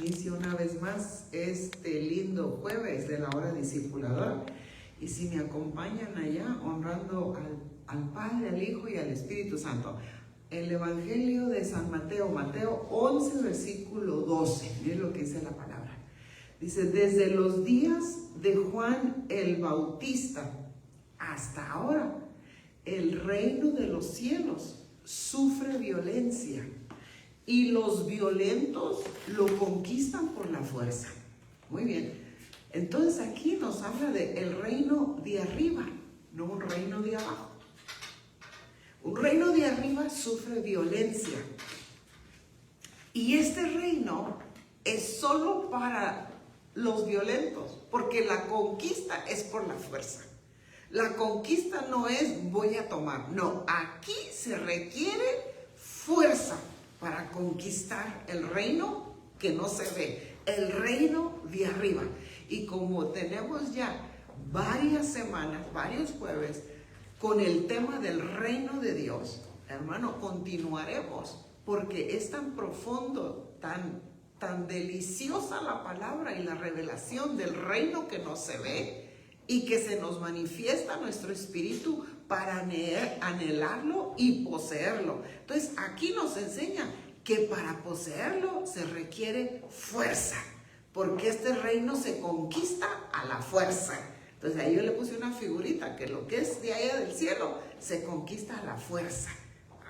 inicio una vez más este lindo jueves de la hora discipuladora. Y si me acompañan allá, honrando al Padre, al Hijo y al Espíritu Santo. El Evangelio de San Mateo, Mateo 11, versículo 12. Miren lo que dice la palabra. Dice, desde los días de Juan el Bautista hasta ahora, el reino de los cielos sufre violencia y los violentos lo conquistan por la fuerza. Muy bien. Entonces aquí nos habla de el reino de arriba, no un reino de abajo. Un reino de arriba sufre violencia. Y este reino es solo para los violentos, porque la conquista es por la fuerza. La conquista no es voy a tomar, no, aquí se requiere fuerza para conquistar el reino que no se ve, el reino de arriba. Y como tenemos ya varias semanas, varios jueves, con el tema del reino de Dios, hermano, continuaremos, porque es tan profundo, tan deliciosa la palabra y la revelación del reino que no se ve y que se nos manifiesta nuestro espíritu para anhelarlo y poseerlo. Entonces aquí nos enseña que para poseerlo se requiere fuerza, porque este reino se conquista a la fuerza. Entonces ahí yo le puse una figurita, que lo que es de allá del cielo se conquista a la fuerza.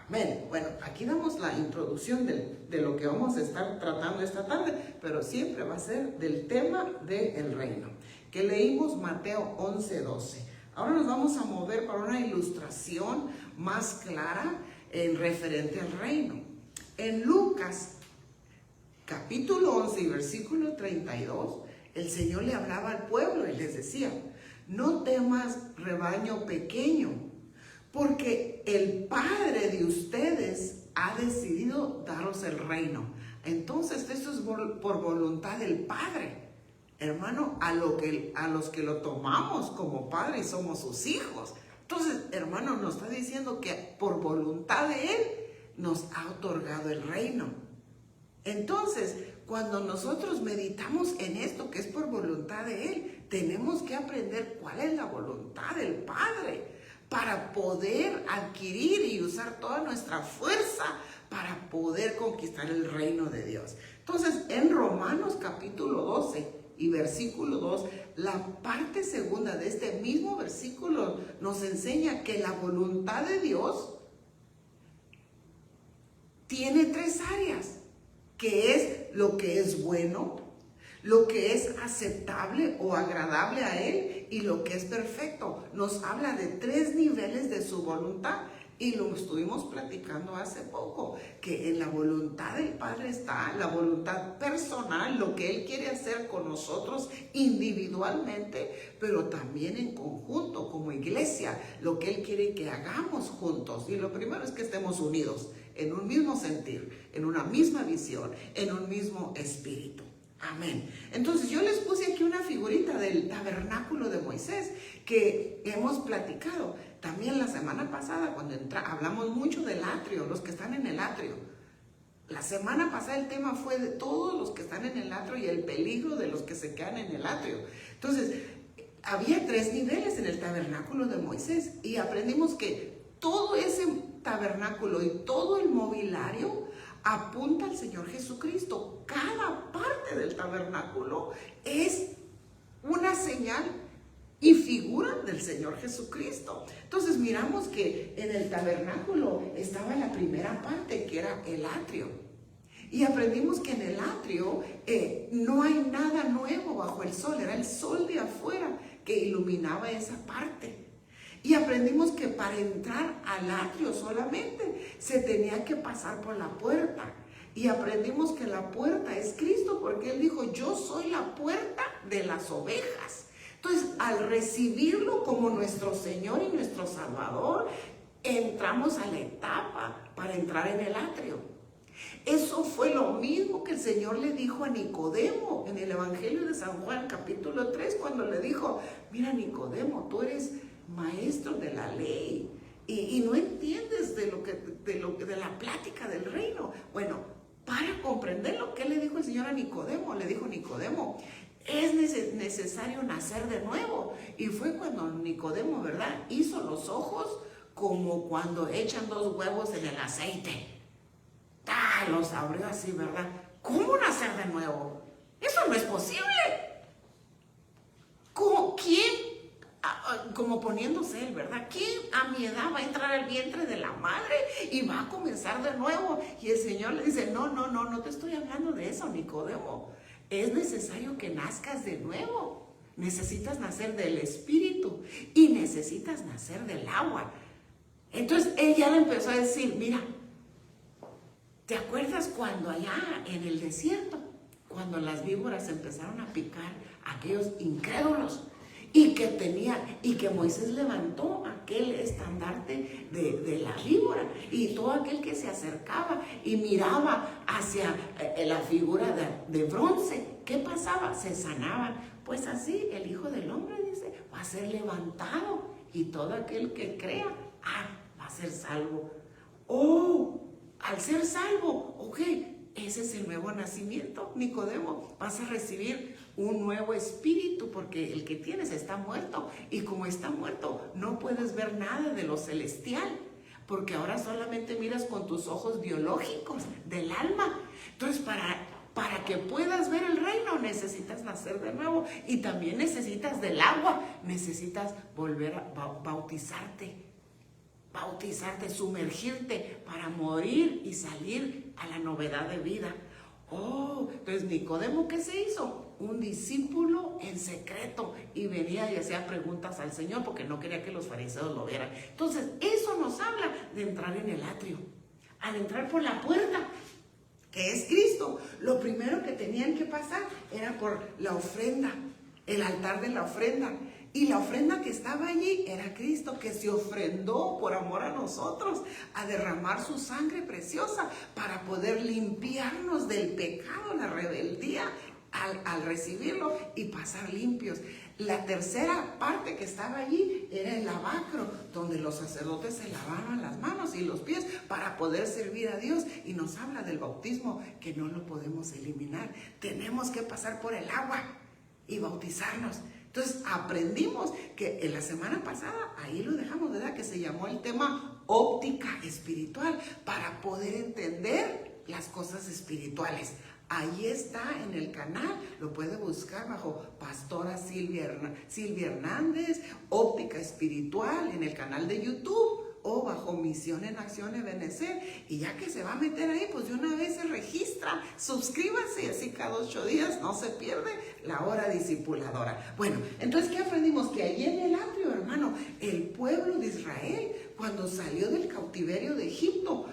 Amén. Bueno, aquí damos la introducción de lo que vamos a estar tratando esta tarde, pero siempre va a ser del tema del reino, que leímos Mateo 11, 12. Ahora nos vamos a mover para una ilustración más clara en referente al reino. En Lucas, capítulo 11 y versículo 32, el Señor le hablaba al pueblo y les decía, no temas, rebaño pequeño, porque el Padre de ustedes ha decidido daros el reino. Entonces, esto es por voluntad del Padre. Hermano, a los que lo tomamos como Padre y somos sus hijos. Entonces, hermano, nos está diciendo que por voluntad de Él nos ha otorgado el reino. Entonces, cuando nosotros meditamos en esto que es por voluntad de Él, tenemos que aprender cuál es la voluntad del Padre para poder adquirir y usar toda nuestra fuerza para poder conquistar el reino de Dios. Entonces, en Romanos capítulo 12 y versículo 2, la parte segunda de este mismo versículo nos enseña que la voluntad de Dios tiene tres áreas, que es lo que es bueno, lo que es aceptable o agradable a Él y lo que es perfecto. Nos habla de tres niveles de su voluntad y lo estuvimos platicando hace poco, que en la voluntad del Padre está la voluntad personal, lo que Él quiere hacer con nosotros individualmente, pero también en conjunto como iglesia, lo que Él quiere que hagamos juntos. Y lo primero es que estemos unidos en un mismo sentir, en una misma visión, en un mismo espíritu. Amén. Entonces yo les puse aquí una figurita del tabernáculo de Moisés que hemos platicado también la semana pasada cuando hablamos mucho del atrio, los que están en el atrio. La semana pasada el tema fue de todos los que están en el atrio y el peligro de los que se quedan en el atrio. Entonces había tres niveles en el tabernáculo de Moisés y aprendimos que todo ese tabernáculo y todo el mobiliario apunta al Señor Jesucristo. Cada parte del tabernáculo es una señal y figura del Señor Jesucristo. Entonces miramos que en el tabernáculo estaba la primera parte, que era el atrio. Y aprendimos que en el atrio no hay nada nuevo bajo el sol, era el sol de afuera que iluminaba esa parte. Y aprendimos que para entrar al atrio solamente se tenía que pasar por la puerta. Y aprendimos que la puerta es Cristo, porque Él dijo, yo soy la puerta de las ovejas. Entonces, al recibirlo como nuestro Señor y nuestro Salvador, entramos a la etapa para entrar en el atrio. Eso fue lo mismo que el Señor le dijo a Nicodemo en el Evangelio de San Juan, capítulo 3, cuando le dijo, mira Nicodemo, tú eres maestro de la ley y no entiendes de la plática del reino. Bueno, para comprender lo que le dijo el Señor a Nicodemo. Le dijo: Nicodemo, es necesario nacer de nuevo. Y fue cuando Nicodemo, ¿verdad?, hizo los ojos como cuando echan 2 huevos en el aceite. Los abrió así, ¿verdad? ¿Cómo nacer de nuevo? Eso no es posible. ¿Quién? Como poniéndose él, ¿verdad? ¿Quién a mi edad va a entrar al vientre de la madre y va a comenzar de nuevo? Y el Señor le dice: no te estoy hablando de eso, Nicodemo. Es necesario que nazcas de nuevo. Necesitas nacer del Espíritu y necesitas nacer del agua. Entonces él ya le empezó a decir: mira, ¿te acuerdas cuando allá en el desierto, cuando las víboras empezaron a picar a aquellos incrédulos? Y que Moisés levantó aquel estandarte de la víbora, y todo aquel que se acercaba y miraba hacia la figura de bronce, ¿qué pasaba? Se sanaban. Pues así el Hijo del Hombre, dice, va a ser levantado, y todo aquel que crea, va a ser salvo. Al ser salvo, ese es el nuevo nacimiento, Nicodemo. Vas a recibir un nuevo espíritu, porque el que tienes está muerto, y como está muerto no puedes ver nada de lo celestial, porque ahora solamente miras con tus ojos biológicos del alma. Entonces para que puedas ver el reino necesitas nacer de nuevo, y también necesitas del agua. Necesitas volver a bautizarte, sumergirte para morir y salir a la novedad de vida. Entonces Nicodemo, ¿qué se hizo? Un discípulo en secreto, y venía y hacía preguntas al Señor porque no quería que los fariseos lo vieran. Entonces eso nos habla de entrar en el atrio. Al entrar por la puerta, que es Cristo, lo primero que tenían que pasar era por la ofrenda, el altar de la ofrenda. Y la ofrenda que estaba allí era Cristo, que se ofrendó por amor a nosotros, a derramar su sangre preciosa para poder limpiarnos del pecado, la rebeldía, al recibirlo y pasar limpios. La tercera parte que estaba allí era el lavacro, donde los sacerdotes se lavaban las manos y los pies para poder servir a Dios. Y nos habla del bautismo, que no lo podemos eliminar. Tenemos que pasar por el agua y bautizarnos. Entonces aprendimos que en la semana pasada, ahí lo dejamos, ¿verdad?, que se llamó el tema óptica espiritual, para poder entender las cosas espirituales. Ahí está en el canal, lo puede buscar bajo Pastora Silvia Hernández, óptica espiritual, en el canal de YouTube, o bajo Misión en Acción Ebenecer. Y ya que se va a meter ahí, pues de una vez se registra, suscríbase, y así cada 8 días no se pierde la hora discipuladora. Bueno, entonces, ¿qué aprendimos? Que allí en el atrio, hermano, el pueblo de Israel, cuando salió del cautiverio de Egipto,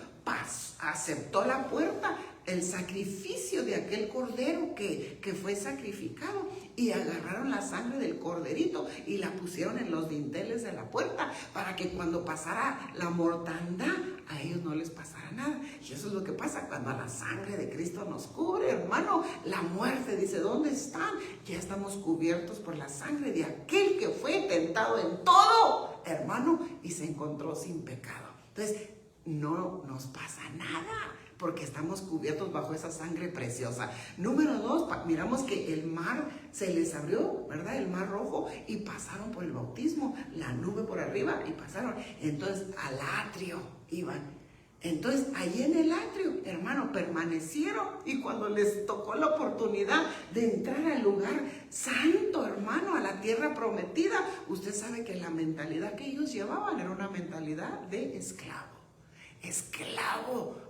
aceptó la puerta, el sacrificio de aquel cordero que fue sacrificado, y agarraron la sangre del corderito y la pusieron en los dinteles de la puerta, para que cuando pasara la mortandad a ellos no les pasara nada. Y eso es lo que pasa cuando la sangre de Cristo nos cubre, hermano. La muerte dice: ¿dónde están? Ya estamos cubiertos por la sangre de aquel que fue tentado en todo, hermano, y se encontró sin pecado. Entonces no nos pasa nada, porque estamos cubiertos bajo esa sangre preciosa. Número 2, miramos que el mar se les abrió, ¿verdad? El mar rojo, y pasaron por el bautismo, la nube por arriba, y pasaron. Entonces al atrio iban. Entonces allí en el atrio, hermano, permanecieron, y cuando les tocó la oportunidad de entrar al lugar santo, hermano, a la tierra prometida, usted sabe que la mentalidad que ellos llevaban era una mentalidad de esclavo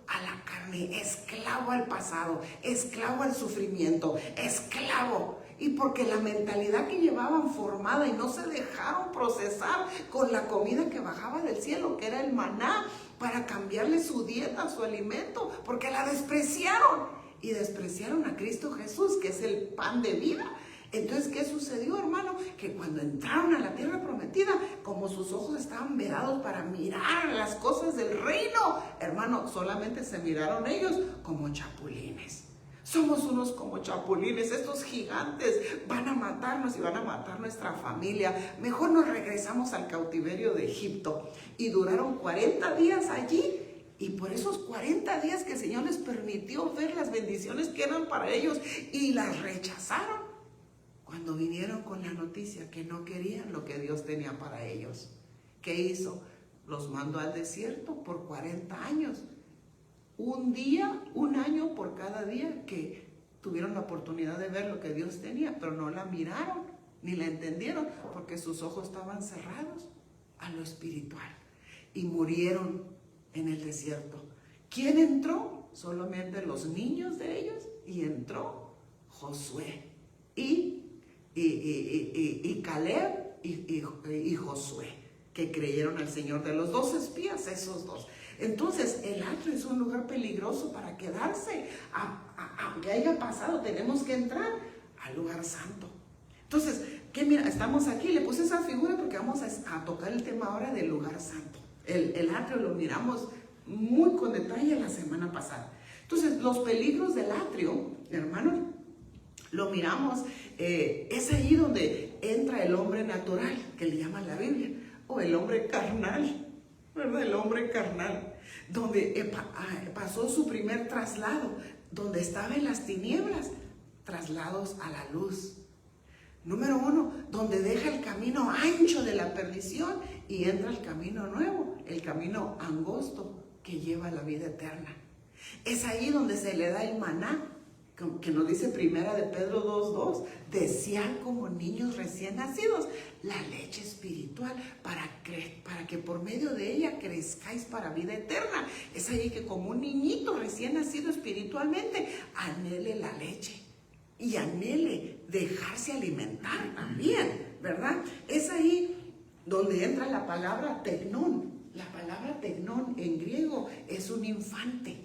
a la carne, esclavo al pasado, esclavo al sufrimiento, esclavo. Y porque la mentalidad que llevaban formada, y no se dejaron procesar con la comida que bajaba del cielo, que era el maná, para cambiarle su dieta, su alimento, porque la despreciaron, y despreciaron a Cristo Jesús, que es el pan de vida. Entonces, ¿qué sucedió, hermano? Que cuando entraron a la tierra prometida, como sus ojos estaban vedados para mirar las cosas del reino, hermano, solamente se miraron ellos como chapulines. Somos unos como chapulines, estos gigantes van a matarnos y van a matar nuestra familia. Mejor nos regresamos al cautiverio de Egipto. Y duraron 40 días allí, Y por esos 40 días que el Señor les permitió ver las bendiciones que eran para ellos y las rechazaron, cuando vinieron con la noticia que no querían lo que Dios tenía para ellos, ¿qué hizo? Los mandó al desierto por 40 años. Un día, un año por cada día que tuvieron la oportunidad de ver lo que Dios tenía, pero no la miraron ni la entendieron porque sus ojos estaban cerrados a lo espiritual y murieron en el desierto. ¿Quién entró? Solamente los niños de ellos, y entró Josué y Caleb y Josué, que creyeron al Señor. De los 2 espías, esos 2. Entonces el atrio es un lugar peligroso para quedarse. Aunque haya pasado, tenemos que entrar al lugar santo. Entonces, ¿qué? Mira, estamos aquí, le puse esa figura porque vamos a tocar el tema ahora del lugar santo. El atrio lo miramos muy con detalle la semana pasada. Entonces, los peligros del atrio, hermanos, lo miramos, es ahí donde entra el hombre natural, que le llama la Biblia, o el hombre carnal, ¿verdad? El hombre carnal, donde pasó su primer traslado, donde estaba en las tinieblas, traslados a la luz. Número 1, donde deja el camino ancho de la perdición y entra el camino nuevo, el camino angosto que lleva a la vida eterna. Es ahí donde se le da el maná, que nos dice Primera de Pedro 2:2, desear como niños recién nacidos la leche espiritual para que por medio de ella crezcáis para vida eterna. Es ahí que como un niñito recién nacido espiritualmente anhele la leche y anhele dejarse alimentar también, ¿verdad? Es ahí donde entra la palabra tecnón. La palabra tecnón en griego es un infante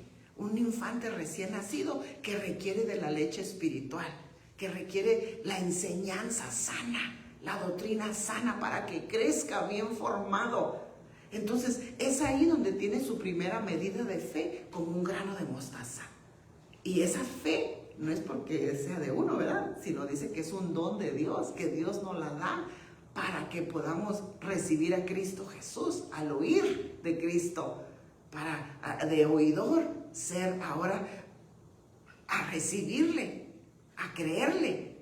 recién nacido que requiere de la leche espiritual, que requiere la enseñanza sana, la doctrina sana para que crezca bien formado. Entonces es ahí donde tiene su primera medida de fe, como un grano de mostaza. Y esa fe no es porque sea de uno, ¿verdad? Sino dice que es un don de Dios, que Dios nos la da para que podamos recibir a Cristo Jesús, al oír de Cristo, de oidor, ser ahora a recibirle, a creerle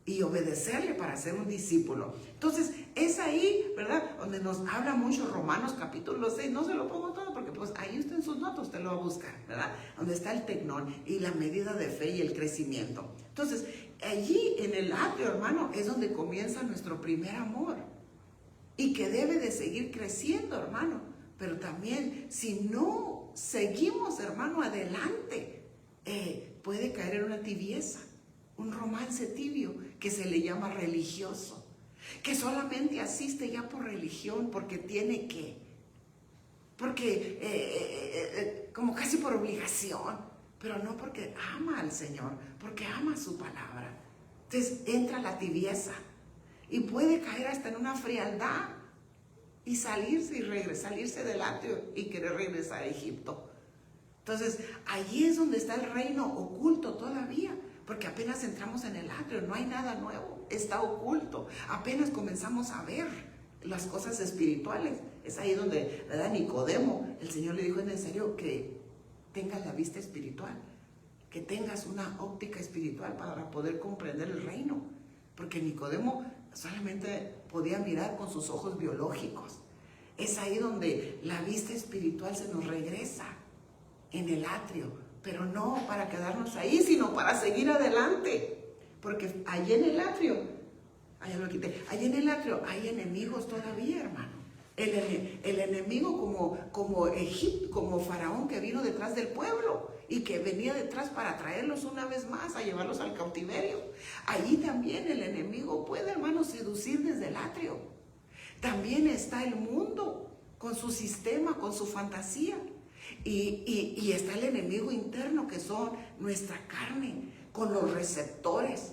y obedecerle para ser un discípulo. Entonces es ahí, ¿verdad?, donde nos habla mucho Romanos capítulo 6, no se lo pongo todo porque pues ahí está en sus notas, usted lo va a buscar, ¿verdad?, donde está el tecnón y la medida de fe y el crecimiento. Entonces allí en el atrio, hermano, es donde comienza nuestro primer amor y que debe de seguir creciendo, hermano. Pero también si no seguimos, hermano, adelante, puede caer en una tibieza, un romance tibio que se le llama religioso, que solamente asiste ya por religión, porque tiene que, porque como casi por obligación, pero no porque ama al Señor, porque ama su palabra. Entonces entra la tibieza y puede caer hasta en una frialdad y salirse del atrio y querer regresar a Egipto. Entonces allí es donde está el reino oculto todavía, porque apenas entramos en el atrio, no hay nada nuevo, está oculto, apenas comenzamos a ver las cosas espirituales. Es ahí donde, ¿verdad?, Nicodemo, el Señor le dijo: es necesario que tengas la vista espiritual, que tengas una óptica espiritual para poder comprender el reino, porque Nicodemo solamente podía mirar con sus ojos biológicos. Es ahí donde la vista espiritual se nos regresa en el atrio, pero no para quedarnos ahí, sino para seguir adelante, porque allí en el atrio, allí en el atrio hay enemigos todavía, hermano. El enemigo como Egipto, como Faraón, que vino detrás del pueblo y que venía detrás para traerlos una vez más, a llevarlos al cautiverio. Allí también el enemigo puede, hermano, seducir desde el atrio. También está el mundo con su sistema, con su fantasía. Y está el enemigo interno, que son nuestra carne, con los receptores.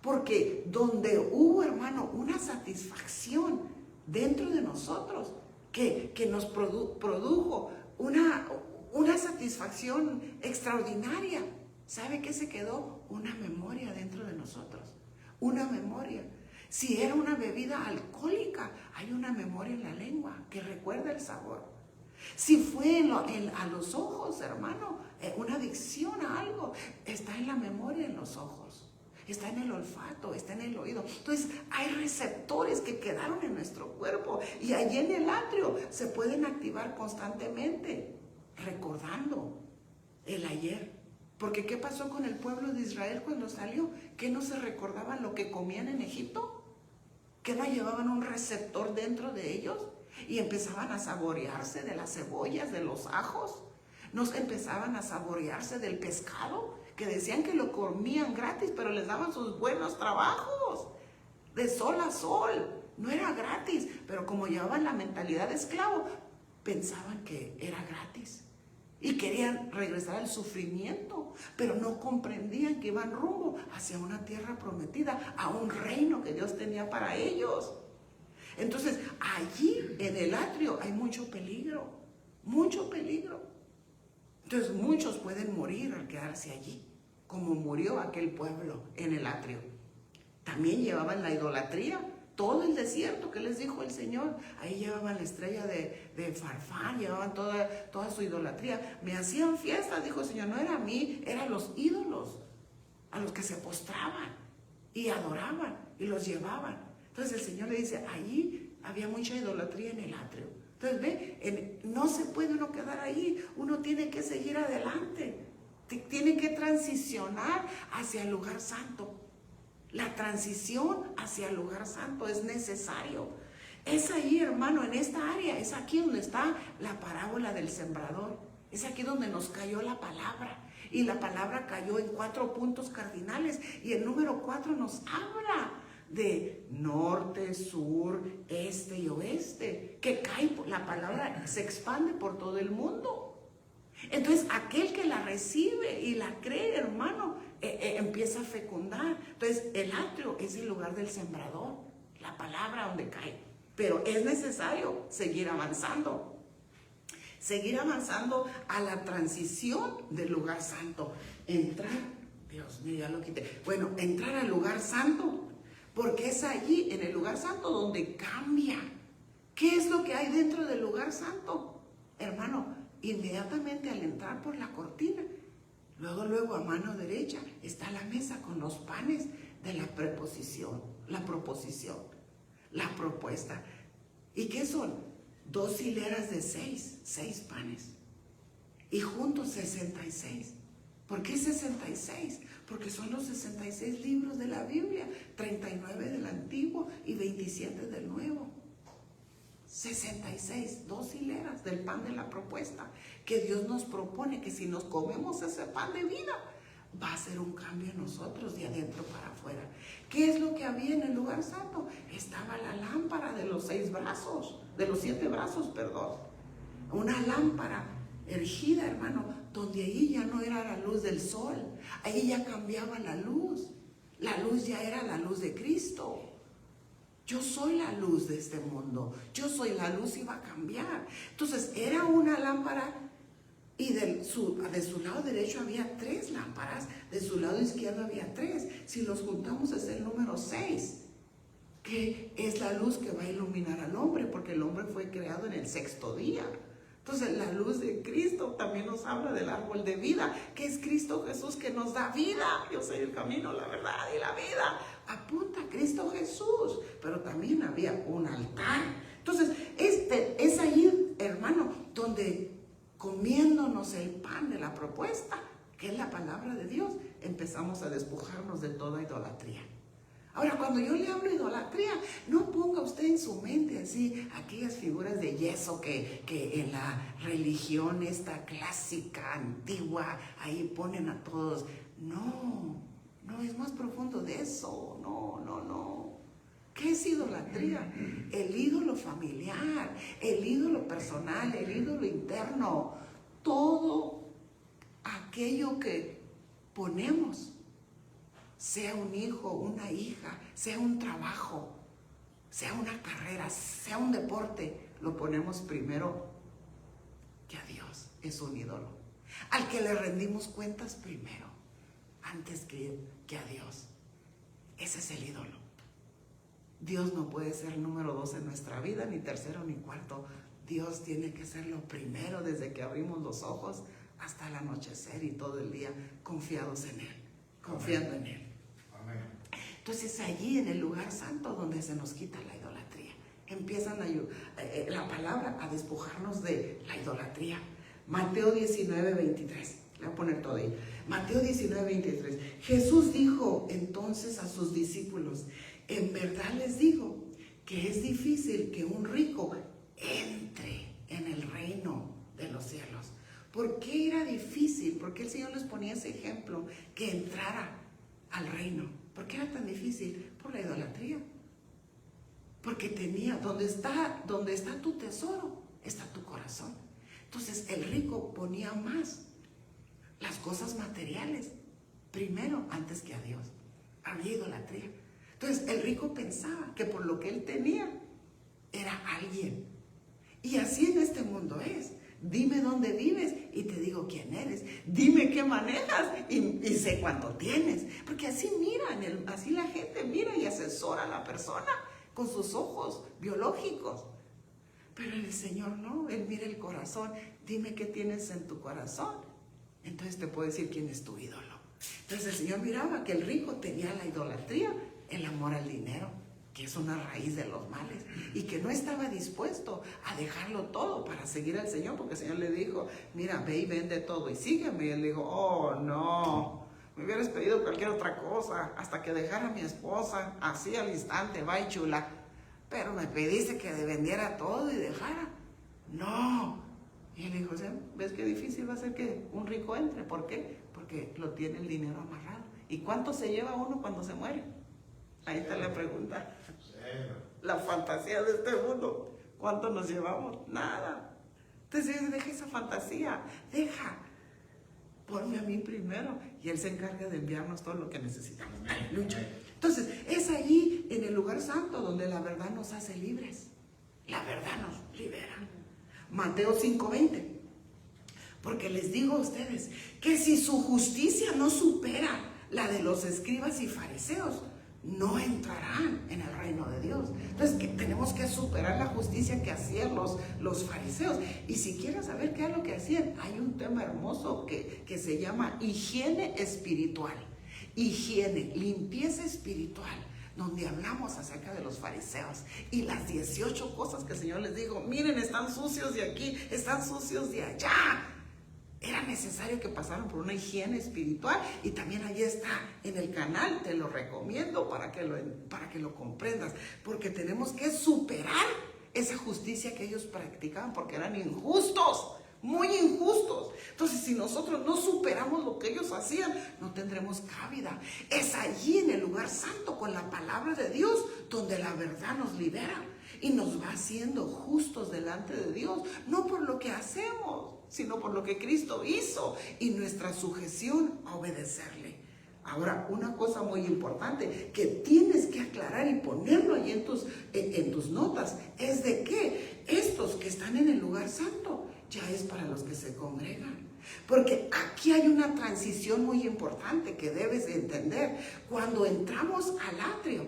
Porque donde hubo, hermano, una satisfacción dentro de nosotros, que nos produjo una satisfacción extraordinaria, ¿sabe qué se quedó? Una memoria dentro de nosotros, una memoria. Si era una bebida alcohólica, hay una memoria en la lengua que recuerda el sabor. Si fue a los ojos, hermano, una adicción a algo, está en la memoria, en los ojos, está en el olfato, está en el oído. Entonces hay receptores que quedaron en nuestro cuerpo y allí en el atrio se pueden activar constantemente, recordando el ayer. Porque ¿qué pasó con el pueblo de Israel cuando salió? ¿Que no se recordaban lo que comían en Egipto? ¿Que no llevaban un receptor dentro de ellos? Y empezaban a saborearse de las cebollas, de los ajos. No empezaban a saborearse del pescado, que decían que lo comían gratis, pero les daban sus buenos trabajos, de sol a sol. No era gratis, pero como llevaban la mentalidad de esclavo, pensaban que era gratis. Y querían regresar al sufrimiento, pero no comprendían que iban rumbo hacia una tierra prometida, a un reino que Dios tenía para ellos. Entonces, allí en el atrio hay mucho peligro, mucho peligro. Entonces, muchos pueden morir al quedarse allí, como murió aquel pueblo en el atrio. También llevaban la idolatría, todo el desierto que les dijo el Señor. Ahí llevaban la estrella de Farfán, llevaban toda su idolatría. Me hacían fiestas, dijo el Señor, no era a mí, eran los ídolos, a los que se postraban y adoraban y los llevaban. Entonces el Señor le dice, allí había mucha idolatría en el atrio. Entonces ve, no se puede uno quedar ahí, uno tiene que seguir adelante, tiene que transicionar hacia el lugar santo. La transición hacia el lugar santo es necesario. Es ahí, hermano, en esta área, es aquí donde está la parábola del sembrador. Es aquí donde nos cayó la palabra. Y la palabra cayó en 4 puntos cardinales. Y el número 4 nos habla de norte, sur, este y oeste. Que cae, la palabra se expande por todo el mundo. Entonces, aquel que la recibe y la cree, hermano, empieza a fecundar. Entonces, el atrio es el lugar del sembrador, la palabra donde cae. Pero es necesario seguir avanzando a la transición del lugar santo. Entrar, Dios mío, ya lo quité. Bueno, entrar al lugar santo, porque es allí, en el lugar santo, donde cambia. ¿Qué es lo que hay dentro del lugar santo? Hermano, inmediatamente al entrar por la cortina, luego a mano derecha está la mesa con los panes de la proposición, la propuesta. ¿Y qué son? 2 hileras de 6 panes. Y juntos 66. ¿Por qué 66? Porque son los 66 libros de la Biblia, 39 del Antiguo y 27 del Nuevo. 66, 2 hileras del pan de la propuesta, que Dios nos propone que si nos comemos ese pan de vida, va a ser un cambio en nosotros de adentro para afuera. ¿Qué es lo que había en el lugar santo? Estaba la lámpara de los 7 brazos, perdón. Una lámpara erigida, hermano, donde ahí ya no era la luz del sol, ahí ya cambiaba la luz. La luz ya era la luz de Cristo. Yo soy la luz de este mundo. Yo soy la luz y va a cambiar. Entonces era una lámpara y de su lado derecho había 3 lámparas. De su lado izquierdo había 3. Si los juntamos es el número 6. Que es la luz que va a iluminar al hombre. Porque el hombre fue creado en el 6º día. Entonces la luz de Cristo también nos habla del árbol de vida. Que es Cristo Jesús que nos da vida. Yo soy el camino, la verdad y la vida. Apunta a Cristo Jesús, pero también había un altar. Entonces, es ahí, hermano, donde comiéndonos el pan de la propuesta, que es la palabra de Dios, empezamos a despojarnos de toda idolatría. Ahora, cuando yo le hablo de idolatría, no ponga usted en su mente así aquellas figuras de yeso que en la religión esta clásica, antigua, ahí ponen a todos. No, es más profundo de eso. No. ¿Qué es idolatría? El ídolo familiar, el ídolo personal, el ídolo interno. Todo aquello que ponemos, sea un hijo, una hija, sea un trabajo, sea una carrera, sea un deporte, lo ponemos primero que a Dios. Es un ídolo. Al que le rendimos cuentas primero, antes que a Dios. Ese es el ídolo. Dios no puede ser número 2 en nuestra vida, ni tercero ni cuarto. Dios tiene que ser lo primero desde que abrimos los ojos hasta el anochecer y todo el día confiados en Él, confiando en Él. Amén. Entonces allí en el lugar santo donde se nos quita la idolatría. Empiezan la palabra a despojarnos de la idolatría. Mateo 19, 23. Le voy a poner todo ahí. Mateo 19, 23. Jesús dijo entonces a sus discípulos: en verdad les digo que es difícil que un rico entre en el reino de los cielos. ¿Por qué era difícil? ¿Por qué el Señor les ponía ese ejemplo que entrara al reino? ¿Por qué era tan difícil? Por la idolatría. Porque tenía, donde está tu tesoro, está tu corazón. Entonces el rico ponía más las cosas materiales primero antes que a Dios. Había idolatría. Entonces el rico pensaba que por lo que él tenía era alguien. Y así en este mundo es. Dime dónde vives y te digo quién eres. Dime qué manejas y sé cuánto tienes. Porque así miran, así la gente mira y asesora a la persona con sus ojos biológicos. Pero el Señor no, Él mira el corazón. Dime qué tienes en tu corazón. Entonces te puedo decir quién es tu ídolo. Entonces el Señor miraba que el rico tenía la idolatría, el amor al dinero, que es una raíz de los males, y que no estaba dispuesto a dejarlo todo para seguir al Señor, porque el Señor le dijo: mira, ve y vende todo y sígueme. Y él dijo: oh no, me hubieras pedido cualquier otra cosa, hasta que dejara a mi esposa, así al instante, bye chula, pero me pediste que vendiera todo y dejara. No. Y él dijo: ¿ves qué difícil va a ser que un rico entre? ¿Por qué? Porque lo tiene el dinero amarrado. ¿Y cuánto se lleva uno cuando se muere? Ahí está la pregunta. La fantasía de este mundo. ¿Cuánto nos llevamos? Nada. Entonces deja esa fantasía. Deja. Ponme a mí primero. Y Él se encarga de enviarnos todo lo que necesitamos. Lucha. Entonces es allí en el lugar santo donde la verdad nos hace libres. La verdad nos libera. Mateo 5:20. Porque les digo a ustedes que si su justicia no supera la de los escribas y fariseos, no entrarán en el reino de Dios. Entonces tenemos que superar la justicia que hacían los fariseos. Y si quieres saber qué es lo que hacían, hay un tema hermoso que se llama higiene espiritual. Higiene, limpieza espiritual, donde hablamos acerca de los fariseos y las 18 cosas que el Señor les dijo: miren, están sucios de aquí, están sucios de allá. Era necesario que pasaran por una higiene espiritual, y también ahí está en el canal, te lo recomiendo para que lo comprendas, porque tenemos que superar esa justicia que ellos practicaban, porque eran injustos, muy injustos. Entonces, si nosotros no superamos lo que ellos hacían, no tendremos cabida. Es allí en el lugar santo, con la palabra de Dios, donde la verdad nos libera y nos va haciendo justos delante de Dios, no por lo que hacemos, sino por lo que Cristo hizo y nuestra sujeción a obedecerle. Ahora, una cosa muy importante que tienes que aclarar y ponerlo ahí en tus notas es de que estos que están en el lugar santo ya es para los que se congregan. Porque aquí hay una transición muy importante que debes de entender. Cuando entramos al atrio,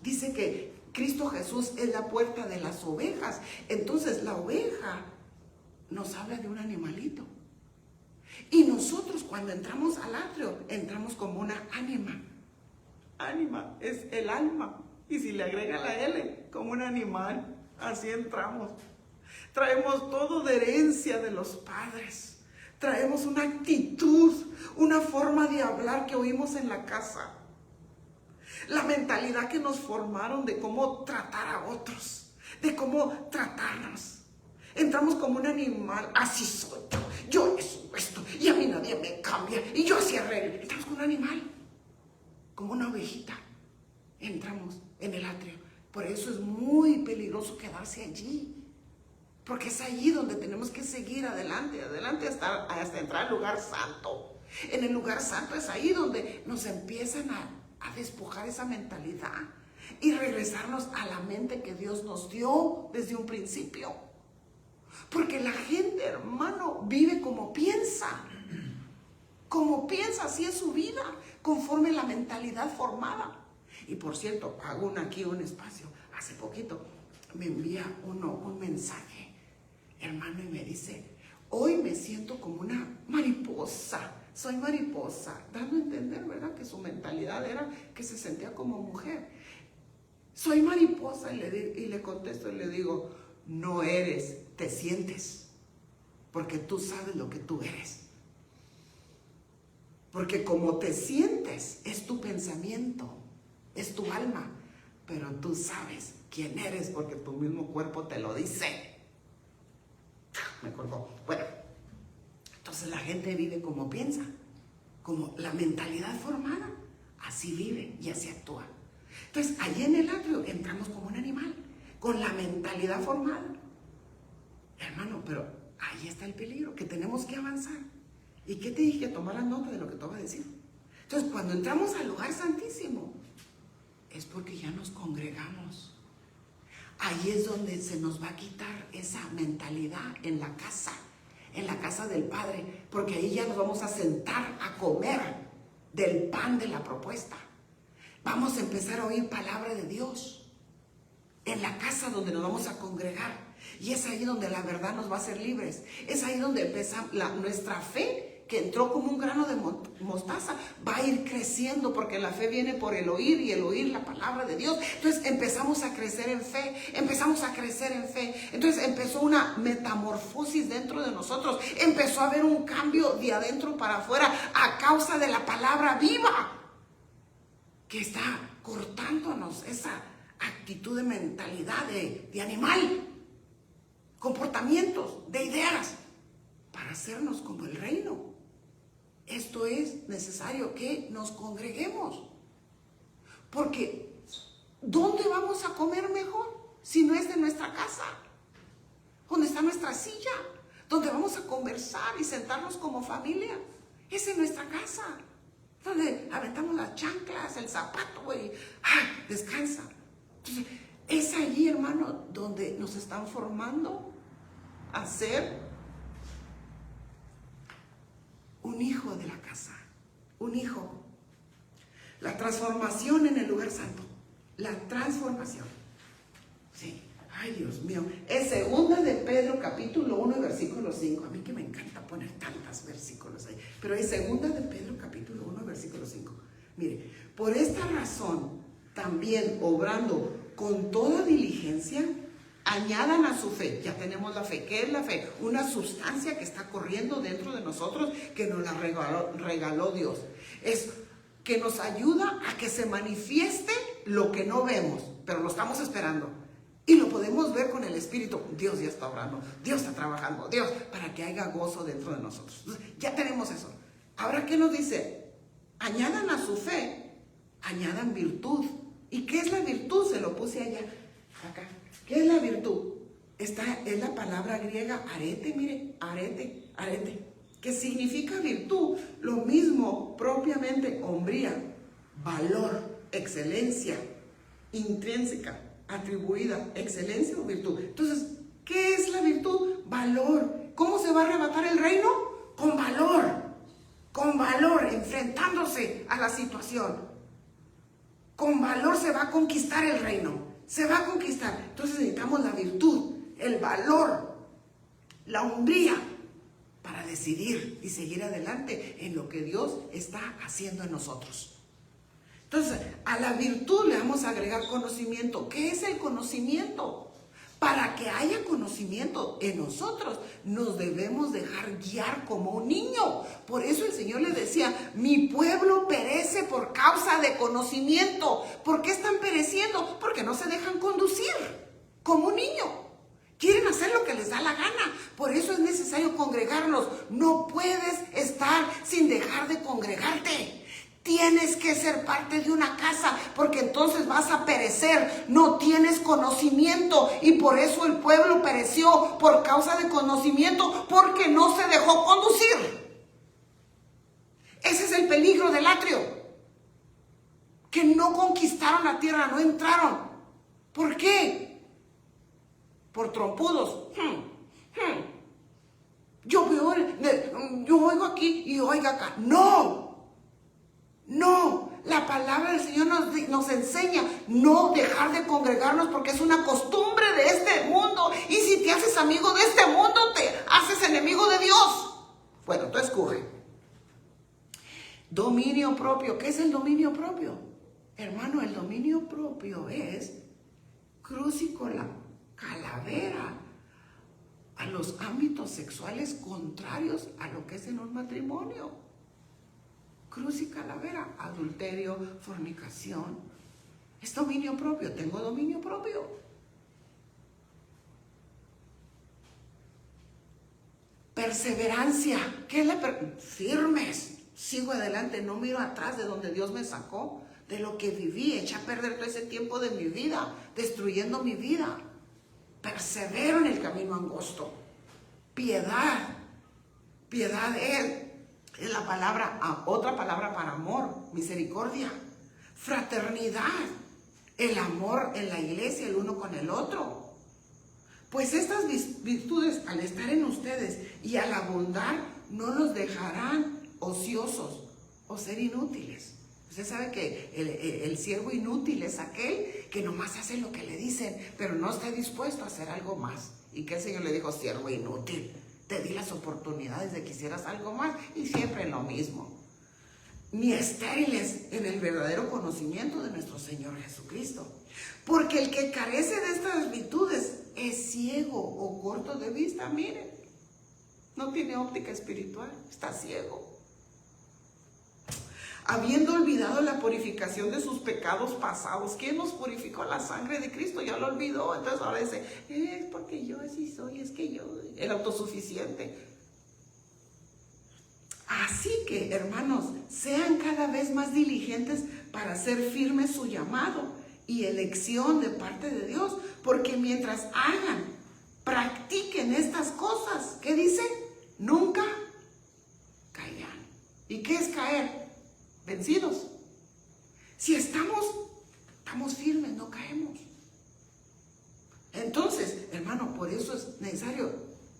dice que Cristo Jesús es la puerta de las ovejas. Entonces la oveja nos habla de un animalito. Y nosotros cuando entramos al atrio, entramos como una ánima. Ánima es el alma. Y si le agrega la L, como un animal, así entramos. Traemos todo de herencia de los padres. Traemos una actitud, una forma de hablar que oímos en la casa. La mentalidad que nos formaron de cómo tratar a otros, de cómo tratarnos. Entramos como un animal: así soy yo eso, esto, y a mí nadie me cambia, y yo así arreglo. Entramos como un animal, como una ovejita. Entramos en el atrio. Por eso es muy peligroso quedarse allí, porque es allí donde tenemos que seguir adelante hasta entrar al lugar santo. En el lugar santo es ahí donde nos empiezan a despojar esa mentalidad y regresarnos a la mente que Dios nos dio desde un principio. Porque la gente, hermano, vive como piensa. Como piensa, así es su vida, conforme la mentalidad formada. Y por cierto, hago aquí un espacio. Hace poquito me envía un mensaje hermano, y me dice, hoy me siento como una mariposa, soy mariposa, dando a entender, ¿verdad?, que su mentalidad era que se sentía como mujer. Soy mariposa, y le contesto y le digo, no eres, te sientes, porque tú sabes lo que tú eres. Porque como te sientes, es tu pensamiento, es tu alma, pero tú sabes quién eres porque tu mismo cuerpo te lo dice. Me colgó. Bueno, entonces la gente vive como piensa, como la mentalidad formada, así vive y así actúa. Entonces, allí en el atrio entramos como un animal, con la mentalidad formada. Hermano, pero ahí está el peligro, que tenemos que avanzar. ¿Y qué te dije? Tomaras nota de lo que te voy a decir. Entonces, cuando entramos al lugar santísimo, es porque ya nos congregamos. Ahí es donde se nos va a quitar esa mentalidad en la casa del Padre, porque ahí ya nos vamos a sentar a comer del pan de la propuesta. Vamos a empezar a oír palabra de Dios en la casa donde nos vamos a congregar. Y es ahí donde la verdad nos va a hacer libres. Es ahí donde empieza nuestra fe, que entró como un grano de mostaza, va a ir creciendo, porque la fe viene por el oír, y el oír la palabra de Dios. Entonces empezamos a crecer en fe, Entonces empezó una metamorfosis dentro de nosotros, empezó a haber un cambio de adentro para afuera a causa de la palabra viva, que está cortándonos esa actitud de mentalidad de animal, comportamientos, de ideas, para hacernos como el reino. Esto es necesario que nos congreguemos, porque ¿dónde vamos a comer mejor si no es de nuestra casa? ¿Dónde está nuestra silla? ¿Dónde vamos a conversar y sentarnos como familia? Es en nuestra casa, donde aventamos las chanclas, el zapato y descansa. Entonces, es allí, hermano, donde nos están formando a ser un hijo de la casa, un hijo. La transformación en el lugar santo, la transformación. Sí, ay Dios mío. Es segunda de Pedro capítulo 1 versículo 5. A mí que me encanta poner tantos versículos ahí, pero es segunda de Pedro capítulo 1 versículo 5. Mire, por esta razón también, obrando con toda diligencia, añadan a su fe. Ya tenemos la fe. ¿Qué es la fe? Una sustancia que está corriendo dentro de nosotros, que nos la regaló Dios. Es que nos ayuda a que se manifieste lo que no vemos, pero lo estamos esperando. Y lo podemos ver con el Espíritu. Dios ya está obrando, Dios está trabajando, Dios, para que haya gozo dentro de nosotros. Entonces, ya tenemos eso. Ahora, ¿qué nos dice? Añadan a su fe, añadan virtud. ¿Y qué es la virtud? Se lo puse allá, acá. ¿Qué es la virtud? Esta es la palabra griega arete, mire, arete, que significa virtud, lo mismo propiamente hombría, valor, excelencia, intrínseca, atribuida, excelencia o virtud. Entonces, ¿qué es la virtud? Valor. ¿Cómo se va a arrebatar el reino? Con valor, enfrentándose a la situación. Con valor se va a conquistar el reino. Se va a conquistar. Entonces necesitamos la virtud, el valor, la hombría, para decidir y seguir adelante en lo que Dios está haciendo en nosotros. Entonces, a la virtud le vamos a agregar conocimiento. ¿Qué es el conocimiento? Para que haya conocimiento en nosotros, nos debemos dejar guiar como un niño. Por eso el Señor le decía, mi pueblo perece por causa de conocimiento. ¿Por qué están pereciendo? Porque no se dejan conducir como un niño. Quieren hacer lo que les da la gana. Por eso es necesario congregarnos. No puedes estar sin dejar de congregarte. Tienes que ser parte de una casa, porque entonces vas a perecer. No tienes conocimiento, y por eso el pueblo pereció por causa de conocimiento, porque no se dejó conducir. Ese es el peligro del atrio, que no conquistaron la tierra, no entraron. ¿Por qué? Por trompudos. Yo oigo aquí y oigo acá. No, La palabra del Señor nos enseña no dejar de congregarnos porque es una costumbre de este mundo. Y si te haces amigo de este mundo, te haces enemigo de Dios. Bueno, tú escoge. Dominio propio. ¿Qué es el dominio propio? Hermano, el dominio propio es cruz y con la calavera a los ámbitos sexuales contrarios a lo que es en un matrimonio. Cruz y calavera, adulterio, fornicación. Es dominio propio. Tengo dominio propio. Perseverancia. ¿Qué es la firmes? Sigo adelante, no miro atrás de donde Dios me sacó, de lo que viví, eché a perder todo ese tiempo de mi vida, destruyendo mi vida. Persevero en el camino angosto. Piedad. Piedad es la palabra, otra palabra para amor, misericordia, fraternidad, el amor en la iglesia, el uno con el otro. Pues estas virtudes, al estar en ustedes y al abundar, no los dejarán ociosos o ser inútiles. Usted sabe que el siervo inútil es aquel que nomás hace lo que le dicen, pero no está dispuesto a hacer algo más. Y que el Señor le dijo: siervo inútil, te di las oportunidades de que hicieras algo más y siempre lo mismo. Ni estériles en el verdadero conocimiento de nuestro Señor Jesucristo. Porque el que carece de estas virtudes es ciego o corto de vista. Miren, no tiene óptica espiritual, está ciego. Habiendo olvidado la purificación de sus pecados pasados. ¿Quién nos purificó? La sangre de Cristo, ya lo olvidó. Entonces ahora dice: es porque yo así soy, es que yo, el autosuficiente. Así que, hermanos, sean cada vez más diligentes para hacer firme su llamado y elección de parte de Dios. Porque mientras practiquen estas cosas, ¿qué dice? Nunca caerán. ¿Y qué es caer? Vencidos. Si estamos firmes, no caemos. Entonces, hermano, por eso es necesario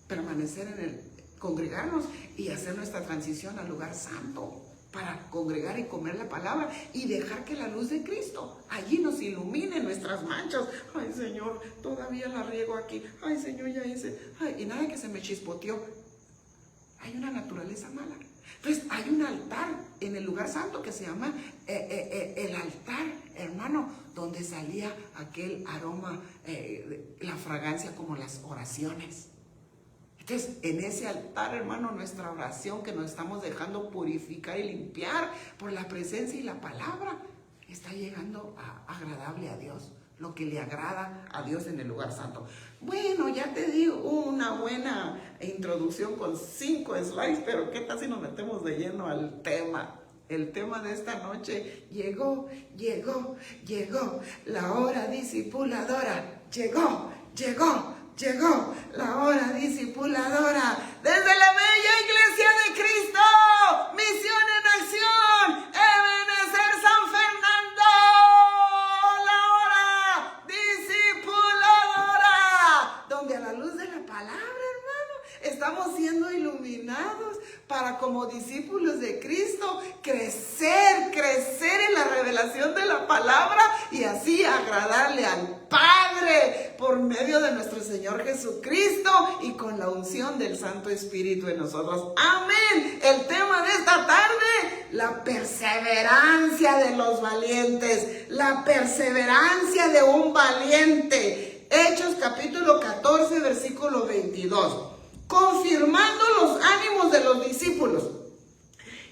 permanecer congregarnos y hacer nuestra transición al lugar santo, para congregar y comer la palabra y dejar que la luz de Cristo allí nos ilumine nuestras manchas. Ay, Señor, todavía la riego aquí. Ay, Señor, ya hice. Ay, y nada que se me chispoteó. Hay una naturaleza mala. Entonces hay un altar en el lugar santo que se llama el altar, hermano, donde salía aquel aroma, la fragancia como las oraciones. Entonces en ese altar, hermano, nuestra oración que nos estamos dejando purificar y limpiar por la presencia y la palabra está llegando agradable a Dios. Lo que le agrada a Dios en el lugar santo. Bueno, ya te di una buena introducción con 5 slides, pero ¿qué tal si nos metemos de lleno al tema? El tema de esta noche: llegó la hora discipuladora. Llegó la hora discipuladora. Desde la bella iglesia de Cristo, Misión en Acción, Ebenecer San Fernando, la hora discipuladora, donde a la luz de la palabra, hermano, estamos siendo iluminados para, como discípulos de Cristo, crecer en la revelación de la palabra y así agradarle al Padre por medio de nuestro Señor Jesucristo y con la unción del Santo Espíritu en nosotros. Amén. El tema de esta tarde: la perseverancia de los valientes. La perseverancia de un valiente. Hechos capítulo 14, versículo 22. Confirmando los ánimos de los discípulos,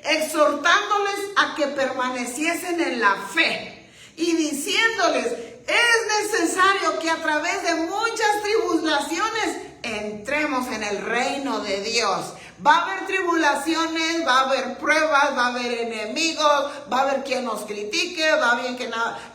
exhortándoles a que permaneciesen en la fe y diciéndoles: es necesario que a través de muchas tribulaciones entremos en el reino de Dios. Va a haber tribulaciones, va a haber pruebas, va a haber enemigos, va a haber quien nos critique, va a haber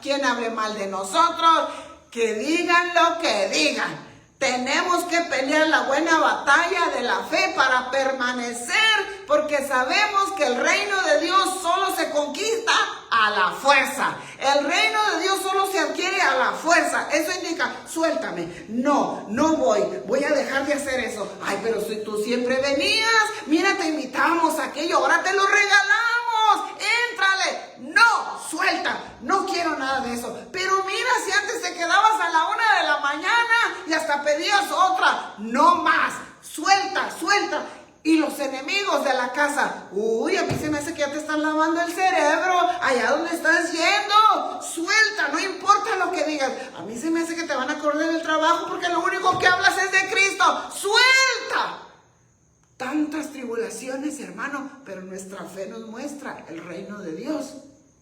quien hable mal de nosotros. Que digan lo que digan. Tenemos que pelear la buena batalla de la fe para permanecer, porque sabemos que el reino de Dios solo se conquista a la fuerza. El reino de Dios solo se adquiere a la fuerza. Eso indica: suéltame, no voy a dejar de hacer eso. Ay, pero si tú siempre venías, mira, te invitábamos a aquello, ahora te lo regalamos, éntrale. No, suelta, no quiero nada de eso. Pero mira, si antes te quedabas a la 1 de la mañana y hasta pedías otra, no más, suelta, suelta. Y los enemigos de la casa, uy, a mí se me hace que ya te están lavando el cerebro, allá donde estás yendo, suelta, no importa lo que digas. A mí se me hace que te van a correr del trabajo porque lo único que hablas es de Cristo, suelta. Tantas tribulaciones, hermano, pero nuestra fe nos muestra el reino de Dios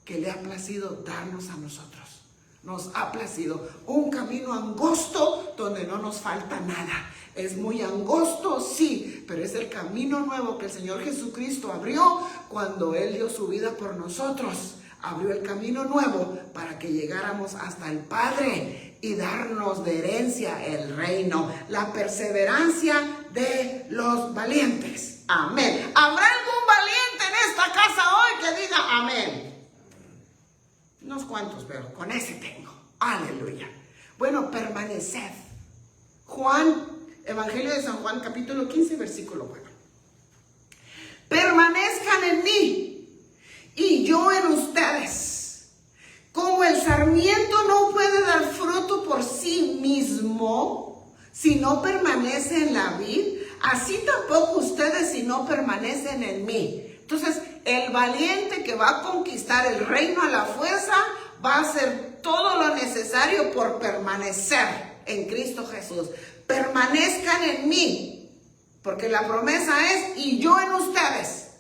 que le ha placido darnos a nosotros. Nos ha placido un camino angosto donde no nos falta nada. Es muy angosto, sí, pero es el camino nuevo que el Señor Jesucristo abrió cuando Él dio su vida por nosotros. Abrió el camino nuevo para que llegáramos hasta el Padre y darnos de herencia el reino. La perseverancia de los valientes. Amén. ¿Habrá algún valiente en esta casa hoy que diga amén? Unos cuantos, pero con ese tengo. Aleluya. Bueno, permaneced. Evangelio de San Juan, capítulo 15, versículo 4. Permanezcan en mí y yo en ustedes. Como el sarmiento no puede dar fruto por sí mismo si no permanece en la vid, así tampoco ustedes si no permanecen en mí. Entonces, el valiente que va a conquistar el reino a la fuerza va a hacer todo lo necesario por permanecer en Cristo Jesús. Permanezcan en mí, porque la promesa es, y yo en ustedes.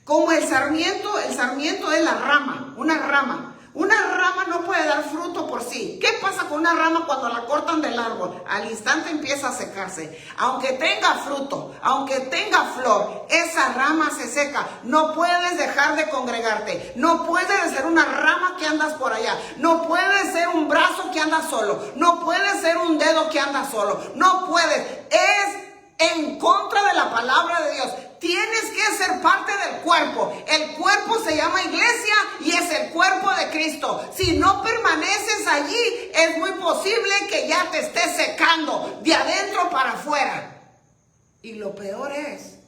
Como el sarmiento es la rama, una rama. Una rama no puede dar fruto por sí. ¿Qué pasa con una rama cuando la cortan del árbol? Al instante empieza a secarse. Aunque tenga fruto, aunque tenga flor, esa rama se seca. No puedes dejar de congregarte. No puedes ser una rama que andas por allá. No puedes ser un brazo que anda solo. No puedes ser un dedo que anda solo. No puedes. Es en contra de la palabra de Dios. Tienes que ser parte del cuerpo. El cuerpo se llama iglesia y es el cuerpo de Cristo. Si no permaneces allí, es muy posible que ya te estés secando de adentro para afuera. Y lo peor es